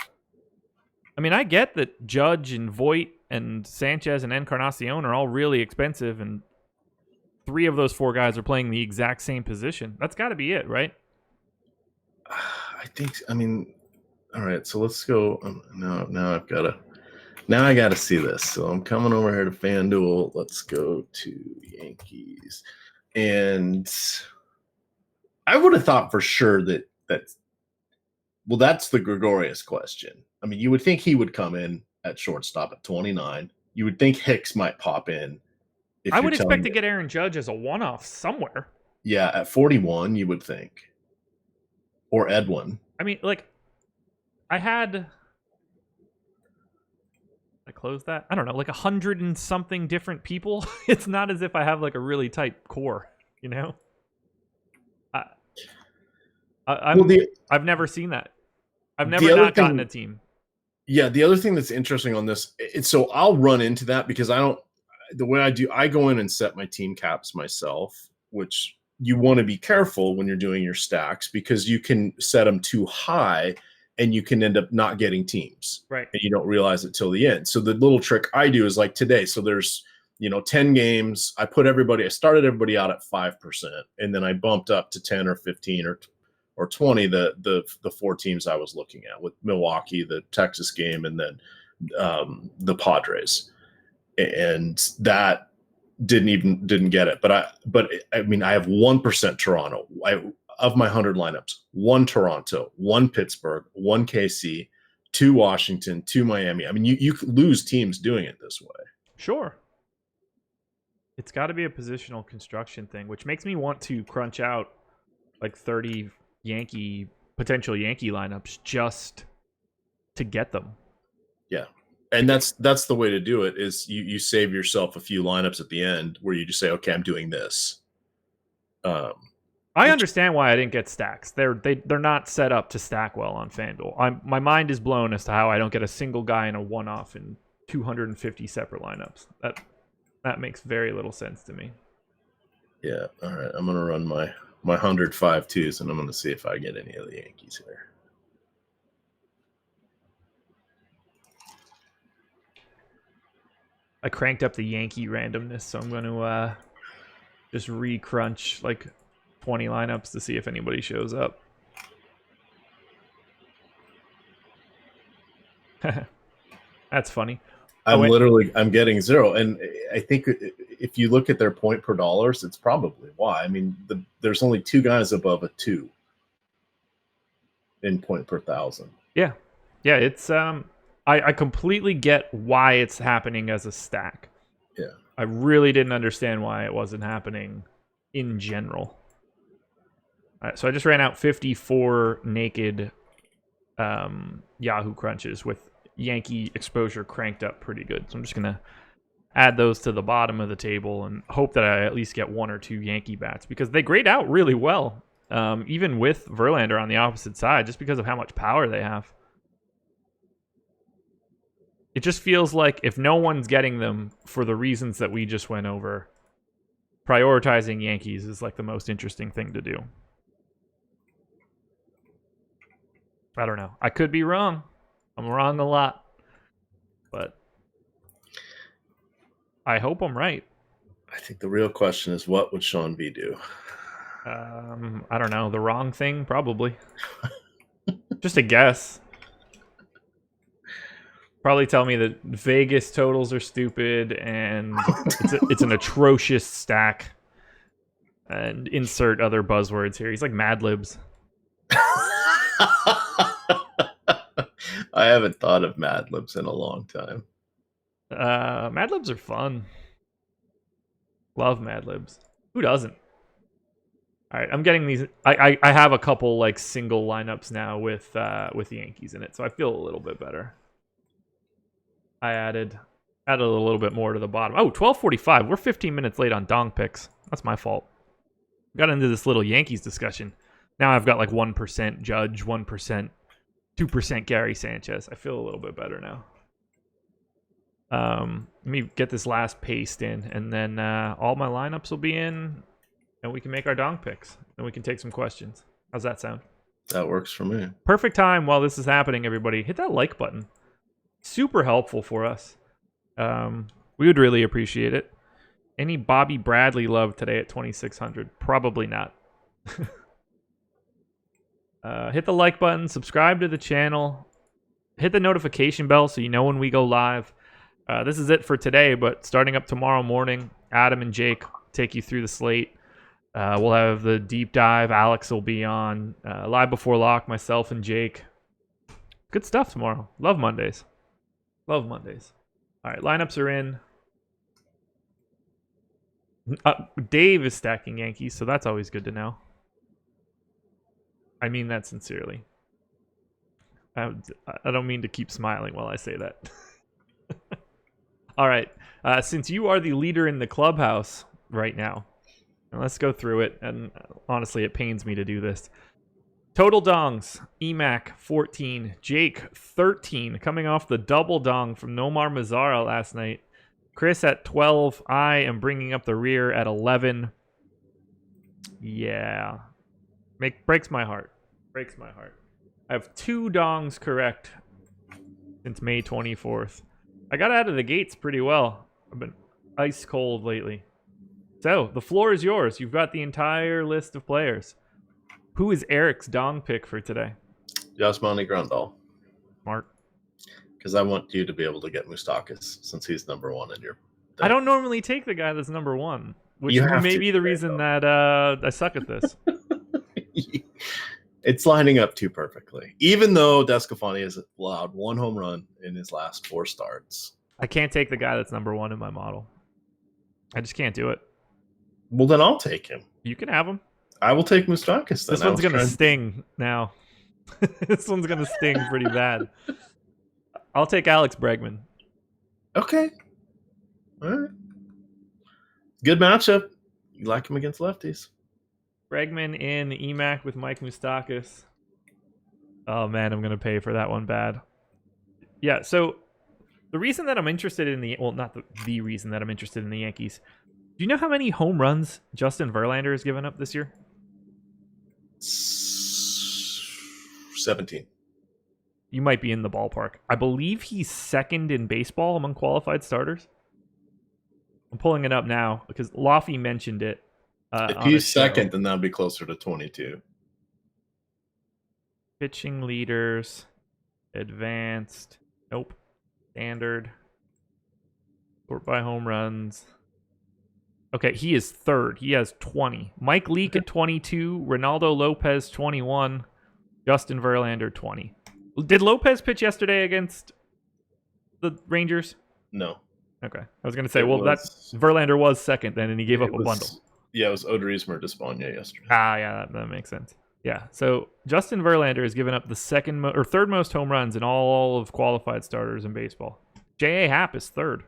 I mean, I get that Judge and Voigt and Sanchez and Encarnacion are all really expensive, and 3 of those 4 guys are playing the exact same position. That's got to be it, right? I think. I mean, all right. So let's go. Now I gotta see this. So I'm coming over here to FanDuel. Let's go to Yankees, and I would have thought for sure that well, that's the Gregorius question. I mean, you would think he would come in at shortstop at 29. You would think Hicks might pop in. I would expect to get Aaron Judge as a one-off somewhere. Yeah, at 41, you would think. Or Edwin. I mean, like, I closed that? I don't know, like 100 and something different people. It's not as if I have like a really tight core, you know? I've never seen that. I've never not gotten a team. Yeah, the other thing that's interesting on this, so I'll run into that because the way I go in and set my team caps myself, which you want to be careful when you're doing your stacks because you can set them too high and you can end up not getting teams. Right. And you don't realize it till the end. So the little trick I do is like today. So there's, 10 games. I started everybody out at 5%, and then I bumped up to 10 or 15 or 20, the 4 teams I was looking at with Milwaukee, the Texas game, and then the Padres. And that didn't get it. But I mean, I have 1% Toronto. Of my 100 lineups, 1 Toronto, 1 Pittsburgh, 1 KC, 2 Washington, 2 Miami. I mean, you lose teams doing it this way. Sure. It's got to be a positional construction thing, which makes me want to crunch out like 30 potential Yankee lineups just to get them. Yeah. And that's the way to do it is you save yourself a few lineups at the end where you just say, okay, I'm doing this. I understand why I didn't get stacks. They're not set up to stack well on FanDuel. My mind is blown as to how I don't get a single guy in a one-off in 250 separate lineups. That makes very little sense to me. Yeah. All right. I'm gonna run my 105 twos, and I'm gonna see if I get any of the Yankees here. I cranked up the Yankee randomness, so I'm going to just re-crunch like 20 lineups to see if anybody shows up. That's funny. I'm getting 0, and I think if you look at their point per dollars, it's probably why. I mean, there's only 2 guys above a 2 in point per thousand. Yeah, it's I completely get why it's happening as a stack. Yeah, I really didn't understand why it wasn't happening in general. All right, so I just ran out 54 naked Yahoo crunches with Yankee exposure cranked up pretty good. So I'm just gonna add those to the bottom of the table and hope that I at least get 1 or 2 Yankee bats, because they grade out really well, even with Verlander on the opposite side, just because of how much power they have. It just feels like if no one's getting them for the reasons that we just went over, prioritizing Yankees is like the most interesting thing to do. I don't know. I could be wrong. I'm wrong a lot. But I hope I'm right. I think the real question is, what would Sean B do? I don't know. The wrong thing, probably. Just a guess. Probably tell me that Vegas totals are stupid and it's an atrocious stack. And insert other buzzwords here. He's like Mad Libs. I haven't thought of Mad Libs in a long time. Mad Libs are fun. Love Mad Libs. Who doesn't? All right, I'm getting these. I have a couple like single lineups now with the Yankees in it, so I feel a little bit better. I added a little bit more to the bottom. Oh, 12:45. We're 15 minutes late on dong picks. That's my fault. Got into this little Yankees discussion. Now I've got like 1% Judge, 1%, 2% Gary Sanchez. I feel a little bit better now. Let me get this last paste in, and then all my lineups will be in, and we can make our dong picks, and we can take some questions. How's that sound? That works for me. Perfect time while this is happening, everybody. Hit that like button. Super helpful for us. We would really appreciate it. Any Bobby Bradley love today at 2,600? Probably not. Hit the like button, subscribe to the channel, hit the notification bell so you know when we go live. This is it for today, but starting up tomorrow morning, Adam and Jake take you through the slate. We'll have the deep dive. Alex will be on live before lock, myself and Jake. Good stuff tomorrow. Love Mondays. Love Mondays. All right, lineups are in. Dave is stacking Yankees, so that's always good to know. I mean that sincerely. I don't mean to keep smiling while I say that. All right. Since you are the leader in the clubhouse right now, and let's go through it. And honestly, it pains me to do this. Total dongs. Emac, 14. Jake, 13. Coming off the double dong from Nomar Mazara last night. Chris at 12. I am bringing up the rear at 11. Yeah. Breaks my heart. Breaks my heart. I have 2 dongs correct since May 24th. I got out of the gates pretty well. I've been ice cold lately. So, the floor is yours. You've got the entire list of players. Who is Eric's dong pick for today? Yasmani Grandal. Smart. Because I want you to be able to get Moustakas since he's number 1 in your thing. I don't normally take the guy that's number 1, which may be the reason that I suck at this. It's lining up too perfectly. Even though Descafani has allowed 1 home run in his last 4 starts. I can't take the guy that's number 1 in my model. I just can't do it. Well, then I'll take him. You can have him. I will take Moustakas then. This one's going to sting now. This one's going to sting pretty bad. I'll take Alex Bregman. Okay. All right. Good matchup. You like him against lefties. Bregman in the EMAC with Mike Moustakas. Oh man, I'm gonna pay for that one bad. Yeah, so the reason that I'm interested in not the reason that I'm interested in the Yankees. Do you know how many home runs Justin Verlander has given up this year? 17. You might be in the ballpark. I believe he's second in baseball among qualified starters. I'm pulling it up now because Laffy mentioned it. If he's second, then that'd be closer to 22. Pitching leaders, advanced, nope, standard, sort by home runs. Okay, he is third. He has 20. Mike Leake at 22, Ronaldo Lopez 21, Justin Verlander 20. Did Lopez pitch yesterday against the Rangers? No. Okay. I was going to say, Verlander was second then, and he gave up a bundle. Yeah, it was Odorizmer Despaigne yesterday. Yeah, that makes sense. Yeah, so Justin Verlander has given up the third most home runs in all of qualified starters in baseball. J.A. Happ is third.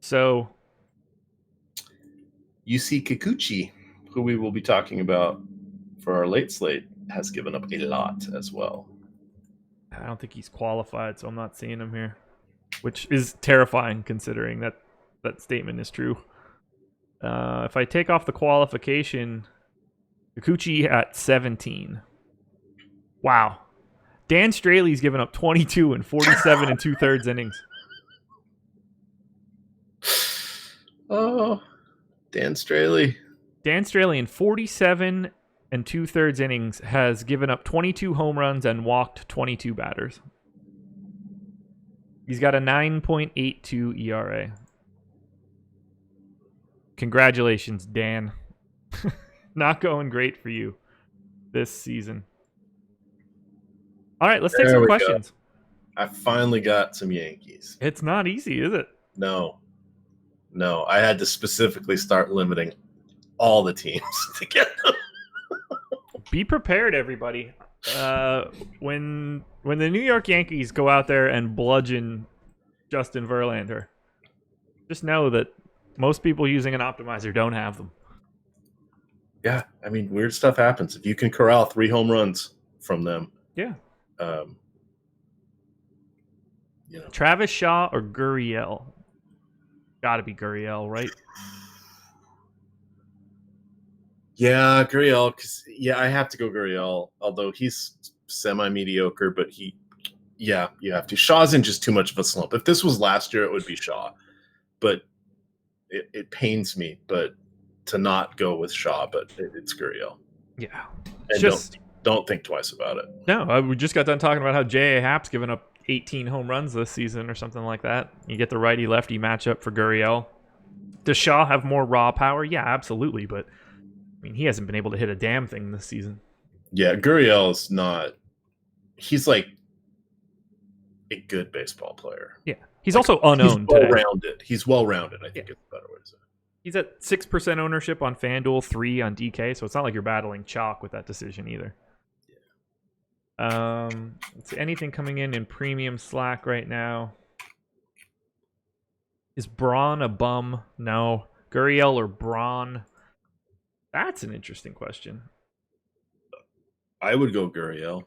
So UC Kikuchi, who we will be talking about for our late slate, has given up a lot as well. I don't think he's qualified, so I'm not seeing him here, which is terrifying considering that statement is true. If I take off the qualification, Kikuchi at 17. Wow. Dan Straley's given up 22 and 47 and 2/3 innings. Oh, Dan Straley. Dan Straley in 47 and 2/3 innings has given up 22 home runs and walked 22 batters. He's got a 9.82 ERA. Congratulations, Dan. Not going great for you this season. All right, let's take some questions. I finally got some Yankees. It's not easy, is it? No. I had to specifically start limiting all the teams to get them. Be prepared, everybody. When the New York Yankees go out there and bludgeon Justin Verlander, just know that most people using an optimizer don't have them. Yeah, I mean, weird stuff happens. If you can corral 3 home runs from them. Yeah. Travis Shaw or Gurriel? Got to be Gurriel, right? Yeah, Gurriel. I have to go Gurriel, although he's semi-mediocre, but you have to. Shaw's in just too much of a slump. If this was last year, it would be Shaw. But it pains me, but to not go with Shaw, but it's Gurriel. Yeah. And don't think twice about it. No, we just got done talking about how J.A. Happ's given up 18 home runs this season or something like that. You get the righty-lefty matchup for Gurriel. Does Shaw have more raw power? Yeah, absolutely, but I mean, he hasn't been able to hit a damn thing this season. Yeah, Gurriel is not. He's like a good baseball player. Yeah, he's also unowned. He's well-rounded. He's well-rounded. I think it's a better way to say it. He's at 6% ownership on FanDuel, 3 on DK, so it's not like you're battling chalk with that decision either. Yeah. Let's see, anything coming in premium Slack right now? Is Braun a bum? No. Gurriel or Braun? That's an interesting question. I would go Gurriel.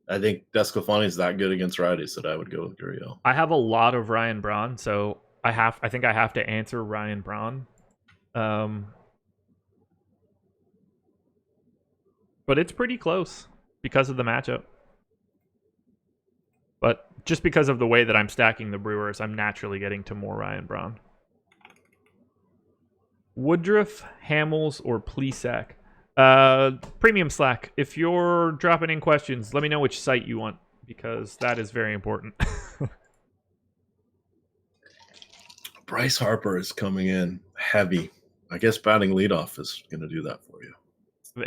I think Desclafani is that good against righties that I would go with Gurriel. I have a lot of Ryan Braun, so I think I have to answer Ryan Braun. But it's pretty close because of the matchup. But just because of the way that I'm stacking the Brewers, I'm naturally getting to more Ryan Braun. Woodruff, Hamels, or Plesac? Premium Slack. If you're dropping in questions, let me know which site you want, because that is very important. Bryce Harper is coming in heavy. I guess batting leadoff is going to do that for you.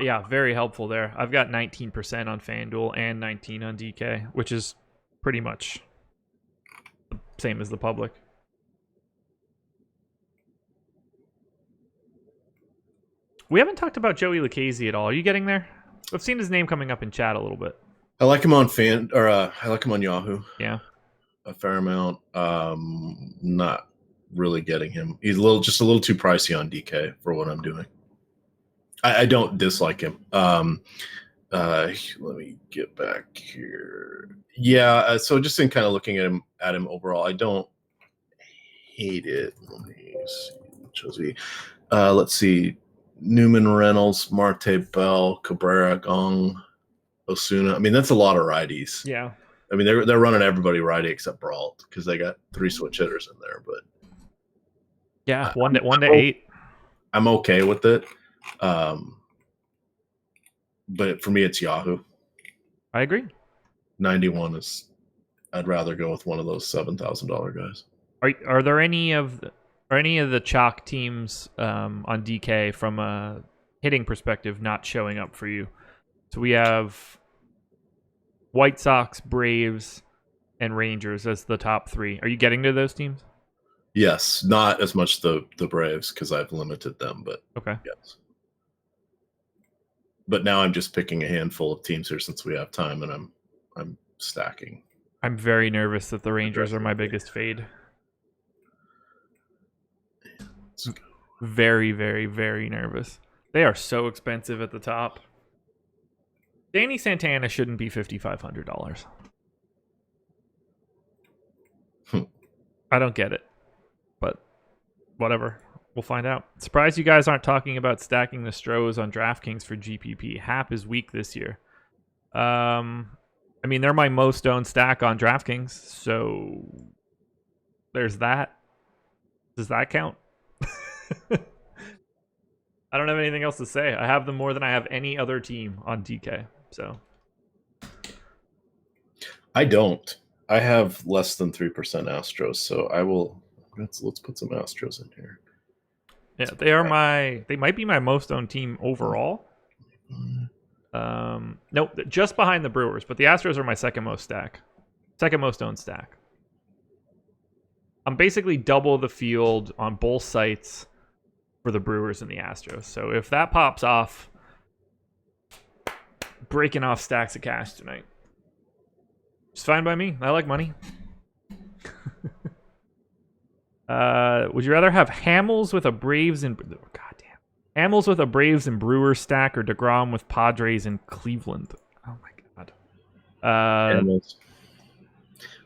Yeah, very helpful there. I've got 19% on FanDuel and 19 on DK, which is pretty much the same as the public. We haven't talked about Joey Lucchesi at all. Are you getting there? I've seen his name coming up in chat a little bit. I like him on I like him on Yahoo. Yeah, a fair amount. Not really getting him. He's just a little too pricey on DK for what I'm doing. I don't dislike him. Let me get back here. Yeah, so just in kind of looking at him overall, I don't hate it. Let me see. Josie. Let's see. Newman, Reynolds, Marte, Bell, Cabrera, Gong, Osuna. I mean, that's a lot of righties. Yeah. I mean, they're running everybody righty except Brault because they got 3 switch hitters in there. But yeah, one to 8. I'm okay with it. But for me, it's Yahoo. I agree. 91 is. I'd rather go with one of those $7,000 guys. Are there any of the chalk teams on DK from a hitting perspective not showing up for you? So we have White Sox, Braves, and Rangers as the top 3. Are you getting to those teams? Yes, not as much the Braves because I've limited them, but okay. Yes. But now I'm just picking a handful of teams here since we have time, and I'm stacking. I'm very nervous that the Rangers are my biggest fade. Very, very, very nervous. They are so expensive at the top. Danny Santana shouldn't be $5,500. I don't get it, but whatever. We'll find out. Surprised you guys aren't talking about stacking the Stros on DraftKings for GPP. Hap is weak this year. I mean, they're my most owned stack on DraftKings, so there's that. Does that count? I don't have anything else to say. I have them more than I have any other team on DK. So I don't. I have less than 3% Astros, so I will. Let's put some Astros in here. Yeah, they might be my most owned team overall. Nope, just behind the Brewers, but the Astros are my second most owned stack. I'm basically double the field on both sites for the Brewers and the Astros. So if that pops off, breaking off stacks of cash tonight. It's fine by me. I like money. Would you rather have Hamels with a Braves and Hamels with a Braves and Brewers stack, or DeGrom with Padres and Cleveland? Oh my god. Hamels.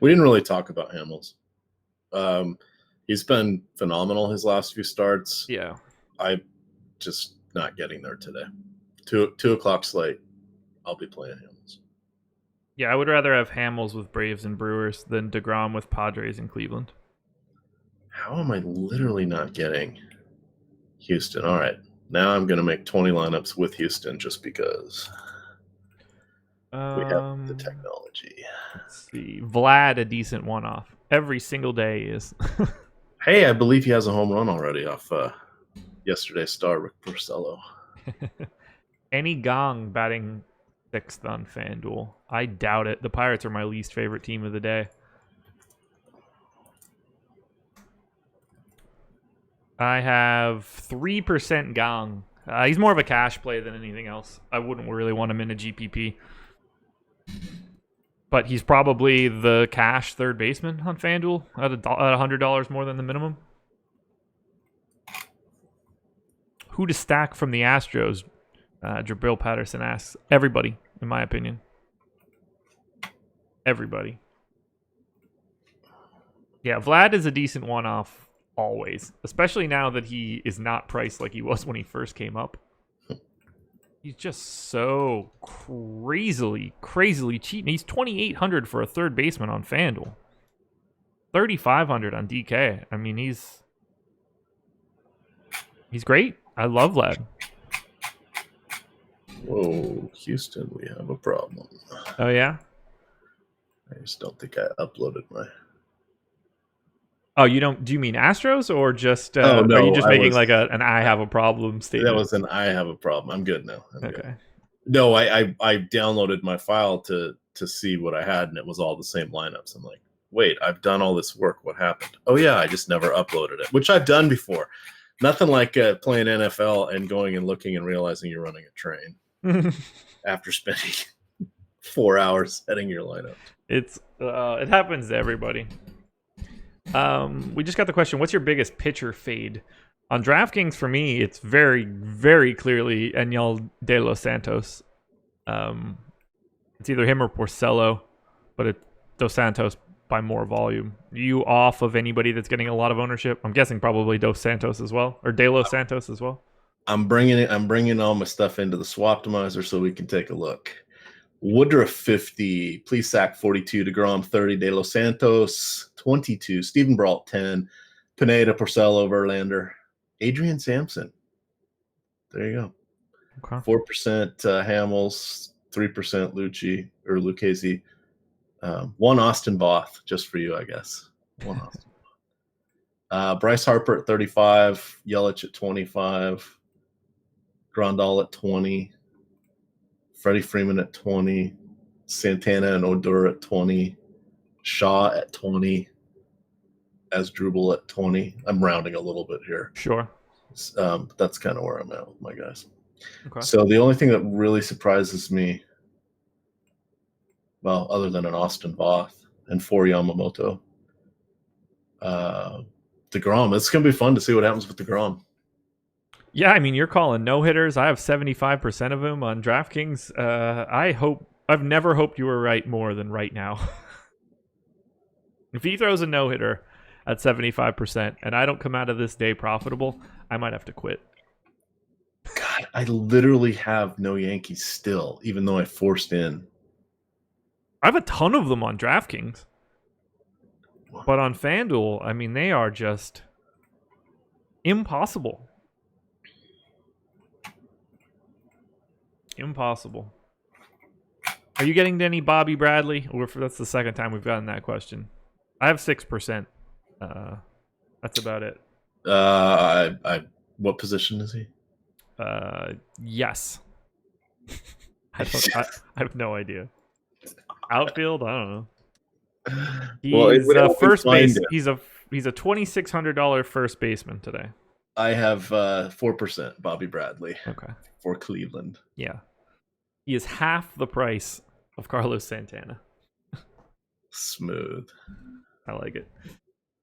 We didn't really talk about Hamels. He's been phenomenal his last few starts. Yeah. I'm just not getting there today. 2:00 slate. I'll be playing Hamels. Yeah, I would rather have Hamels with Braves and Brewers than DeGrom with Padres and Cleveland. How am I literally not getting Houston? All right. Now I'm going to make 20 lineups with Houston just because we have the technology. Let's see. Vlad, a decent one-off. Every single day is. Hey, I believe he has a home run already off yesterday's star, Rick Porcello. Any Gong batting 6th on FanDuel. I doubt it. The Pirates are my least favorite team of the day. I have 3% Gong. He's more of a cash play than anything else. I wouldn't really want him in a GPP. But he's probably the cash third baseman on FanDuel at $100 more than the minimum. Who to stack from the Astros? Jabril Patterson asks. Everybody, in my opinion. Everybody. Yeah, Vlad is a decent one-off. Always, especially now that he is not priced like he was when he first came up. He's just so crazily cheap. And he's $2,800 for a third baseman on FanDuel. $3,500 on DK. I mean, he's great. I love Vlad. Whoa, Houston, we have a problem. Oh yeah. I just don't think I uploaded my. Oh, you don't? Do you mean Astros or just? No, are you just making like an "I have a problem" statement? That was an "I have a problem." I'm good now. I'm okay. Good. No, I downloaded my file to see what I had, and it was all the same lineups. I'm like, wait, I've done all this work. What happened? Oh yeah, I just never uploaded it, which I've done before. Nothing like playing NFL and going and looking and realizing you're running a train after spending 4 hours setting your lineup. It happens to everybody. We just got the question, what's your biggest pitcher fade? On DraftKings, for me, it's very, very clearly Enyel De Los Santos. It's either him or Porcello, but it's Dos Santos by more volume. You off of anybody that's getting a lot of ownership? I'm guessing probably Dos Santos as well, or De Los Santos as well. I'm bringing all my stuff into the Swaptimizer so we can take a look. Woodruff 50, Plesac 42, DeGrom 30, De Los Santos 22, Stephen Brault 10, Pineda, Porcello, Verlander, Adrian Sampson. There you go. Okay. 4% Hamels, 3% Lucchesi, 1 Austin Voth, just for you, I guess. 1 Austin. Bryce Harper at 35, Yelich at 25, Grandal at 20, Freddie Freeman at 20, Santana and Odor at 20, Shaw at 20, Asdrubal at 20. I'm rounding a little bit here. Sure. That's kind of where I'm at with my guys. Okay. So the only thing that really surprises me, well, other than an Austin Voth and 4 Yamamoto, DeGrom, it's going to be fun to see what happens with DeGrom. Yeah, I mean, you're calling no-hitters. I have 75% of them on DraftKings. I've never hoped you were right more than right now. If he throws a no-hitter at 75% and I don't come out of this day profitable, I might have to quit. God, I literally have no Yankees still, even though I forced in. I have a ton of them on DraftKings. But on FanDuel, I mean, they are just impossible. Impossible. Are you getting to any Bobby Bradley? That's the second time we've gotten that question. I have 6%. That's about it. What position is he? Yes. I have no idea. Outfield? I don't know. He's first base. He's a $2,600 first baseman today. I have 4% Bobby Bradley. Okay. For Cleveland. Yeah. He is half the price of Carlos Santana. Smooth. I like it.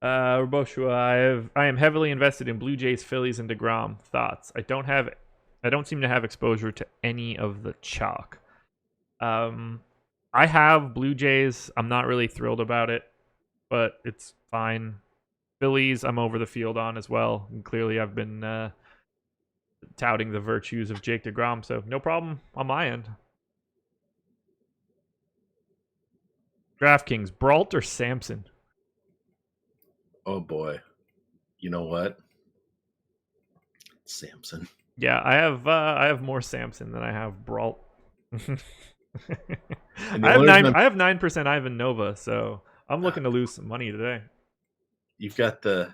Roboshua, I am heavily invested in Blue Jays, Phillies, and DeGrom. Thoughts? I don't seem to have exposure to any of the chalk. I have Blue Jays. I'm not really thrilled about it, but it's fine. Phillies, I'm over the field on as well. And clearly, I've been touting the virtues of Jake DeGrom, so no problem on my end. DraftKings, Brault or Sampson? Oh boy. You know what? Sampson. Yeah, I have more Sampson than I have Brault. I have 9% Ivan Nova, so I'm looking to lose some money today. You've got the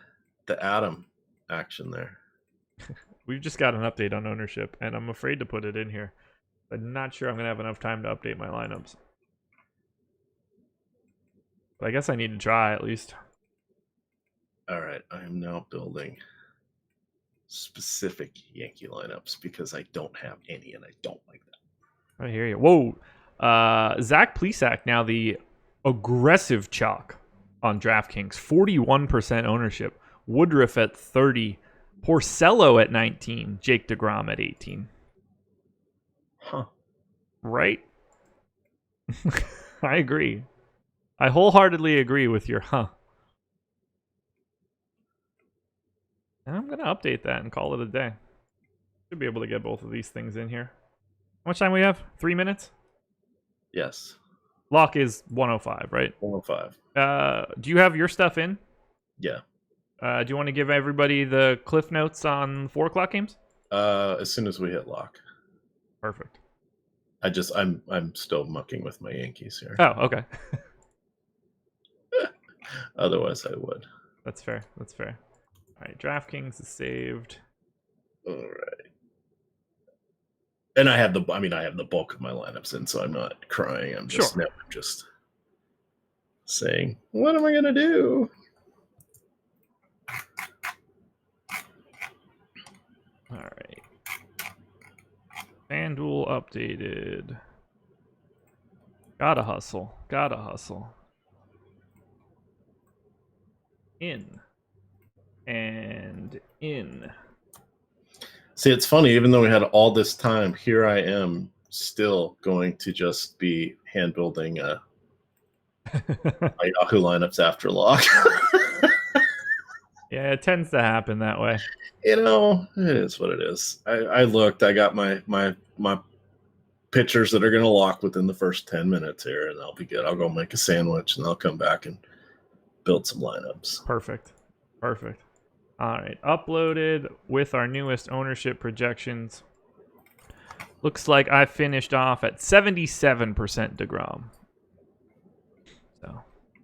Adam action there. We've just got an update on ownership, and I'm afraid to put it in here. I'm not sure I'm going to have enough time to update my lineups. But I guess I need to try at least. All right, I am now building specific Yankee lineups because I don't have any, and I don't like that. I hear you. Whoa. Zach Plesac, now the aggressive chalk on DraftKings. 41% ownership. Woodruff at 30. Porcello at 19, Jake DeGrom at 18. Huh. Right? I agree. I wholeheartedly agree with your huh. And I'm going to update that and call it a day. Should be able to get both of these things in here. How much time we have? 3 minutes? Yes. Lock is 105, right? 105. Do you have your stuff in? Yeah. Do you want to give everybody the cliff notes on 4 o'clock games? As soon as we hit lock. Perfect. I'm still mucking with my Yankees here. Oh, okay. Otherwise, I would. That's fair. All right, DraftKings is saved. All right. And I have the bulk of my lineups in, so I'm not crying. I'm just sure. I'm just saying, what am I gonna do? All right. FanDuel updated. Gotta hustle. in and in. See, it's funny. Even though we had all this time, here I am still going to just be hand building my Yahoo lineups after lock. Yeah, it tends to happen that way. It is what it is. I looked. I got my pitchers that are going to lock within the first 10 minutes here, and I'll be good. I'll go make a sandwich, and I'll come back and build some lineups. Perfect. All right, uploaded with our newest ownership projections. Looks like I finished off at 77% DeGrom. So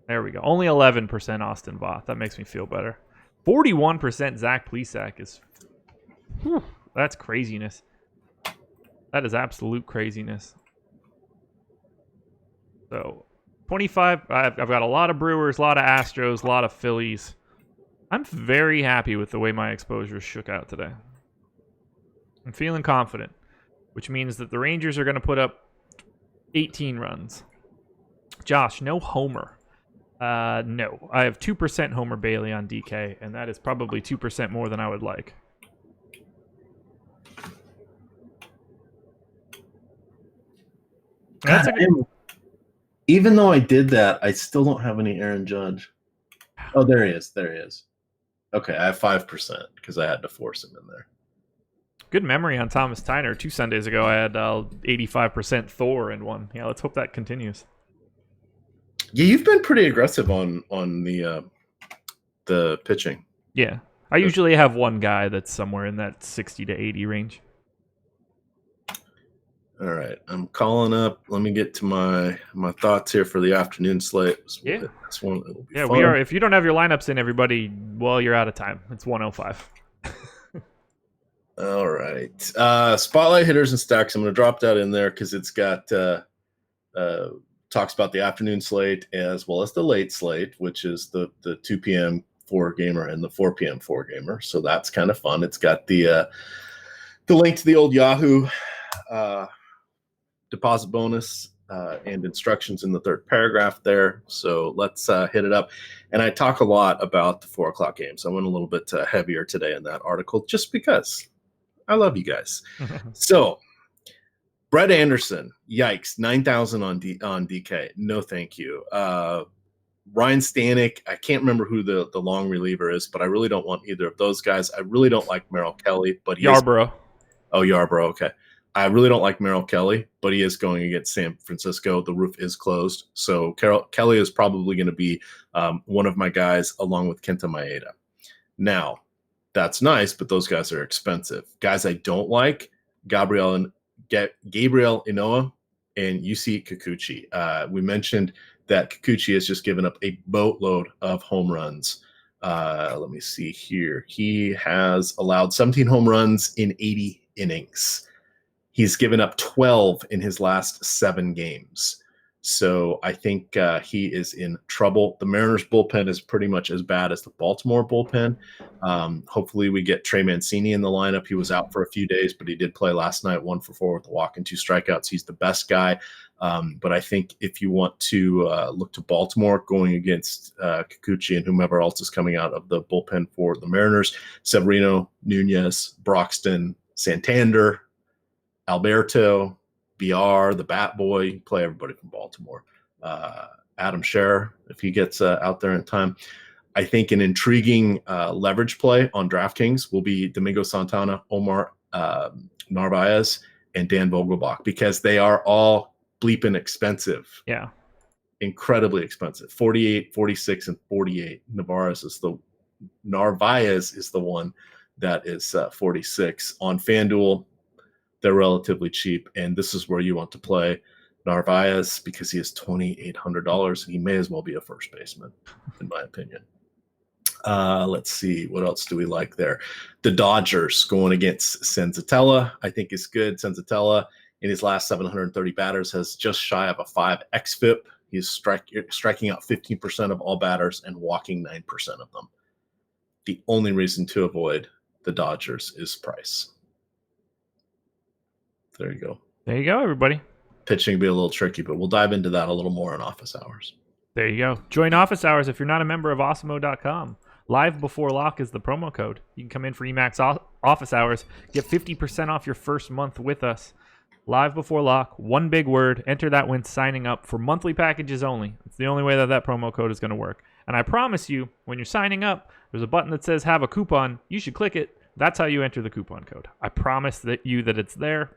there we go. Only 11% Austin Voth. That makes me feel better. 41% Zach Plesac is. That's craziness. That is absolute craziness. So 25. I've got a lot of Brewers, a lot of Astros, a lot of Phillies. I'm very happy with the way my exposures shook out today. I'm feeling confident, which means that the Rangers are going to put up 18 runs. Josh, no homer. No. I have 2% Homer Bailey on DK, and that is probably 2% more than I would like. That's even though I did that, I still don't have any Aaron Judge. Oh, there he is. Okay, I have 5% because I had to force him in there. Good memory on Thomas Tyner. 2 Sundays ago, I had 85% Thor in one. Yeah, let's hope that continues. Yeah, you've been pretty aggressive on the pitching. Yeah, I usually have one guy that's somewhere in that 60 to 80 range. All right, I'm calling up. Let me get to my thoughts here for the afternoon slate. Yeah, this one it'll be fun. We are. If you don't have your lineups in, everybody, well, you're out of time. It's 1:05. All right, spotlight hitters and stacks. I'm going to drop that in there because it's got talks about the afternoon slate as well as the late slate, which is the 2 p.m. 4-gamer and the 4 p.m. 4-gamer. So that's kind of fun. It's got the link to the old Yahoo deposit bonus and instructions in the third paragraph there. So let's hit it up. And I talk a lot about the 4 o'clock games. I went a little bit heavier today in that article just because I love you guys. So Brett Anderson, yikes, 9,000 on DK. No, thank you. Ryan Stanek, I can't remember who the long reliever is, but I really don't want either of those guys. I really don't like Merrill Kelly, but Yarbrough. Yarbrough, okay. I really don't like Merrill Kelly, but he is going against San Francisco. The roof is closed. So Kelly is probably going to be one of my guys along with Kenta Maeda. Now, that's nice, but those guys are expensive. Guys I don't like, Gabriel Inoa and Yusei Kikuchi. We mentioned that Kikuchi has just given up a boatload of home runs. Let me see here. He has allowed 17 home runs in 80 innings. He's given up 12 in his last 7 games. So I think he is in trouble. The Mariners bullpen is pretty much as bad as the Baltimore bullpen. Hopefully we get Trey Mancini in the lineup. He was out for a few days, but he did play last night, 1 for 4 with a walk and 2 strikeouts. He's the best guy. But I think if you want to look to Baltimore going against Kikuchi and whomever else is coming out of the bullpen for the Mariners, Severino, Nunez, Broxton, Santander, Alberto, BR, the Bat Boy, play everybody from Baltimore. Adam Scherer, if he gets out there in time. I think an intriguing leverage play on DraftKings will be Domingo Santana, Omar Narvaez, and Dan Vogelbach because they are all bleeping expensive. Yeah. Incredibly expensive. 48, 46, and 48. Narvaez is the one that is 46. On FanDuel, they're relatively cheap, and this is where you want to play Narvaez because he is $2,800, and he may as well be a first baseman, in my opinion. Let's see. What else do we like there? The Dodgers going against Senzatella, I think is good. Senzatella, in his last 730 batters, has just shy of a 5 xFIP. He's striking out 15% of all batters and walking 9% of them. The only reason to avoid the Dodgers is price. There you go. There you go, everybody. Pitching be a little tricky, but we'll dive into that a little more in office hours. There you go. Join office hours if you're not a member of Awesemo.com. Live before lock is the promo code. You can come in for Emacs office hours, get 50% off your first month with us. Live before lock, one big word. Enter that when signing up for monthly packages only. It's the only way that promo code is going to work. And I promise you, when you're signing up, there's a button that says have a coupon. You should click it. That's how you enter the coupon code. I promise that it's there.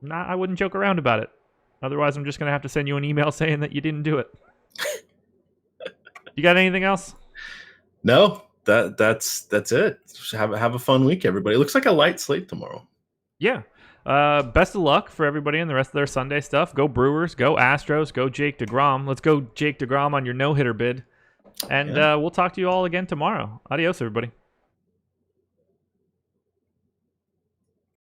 I wouldn't joke around about it. Otherwise, I'm just going to have to send you an email saying that you didn't do it. You got anything else? No, that's it. Have a fun week, everybody. It looks like a light slate tomorrow. Yeah. Best of luck for everybody in the rest of their Sunday stuff. Go Brewers, go Astros, go Jake DeGrom. Let's go Jake DeGrom on your no-hitter bid. And we'll talk to you all again tomorrow. Adios, everybody.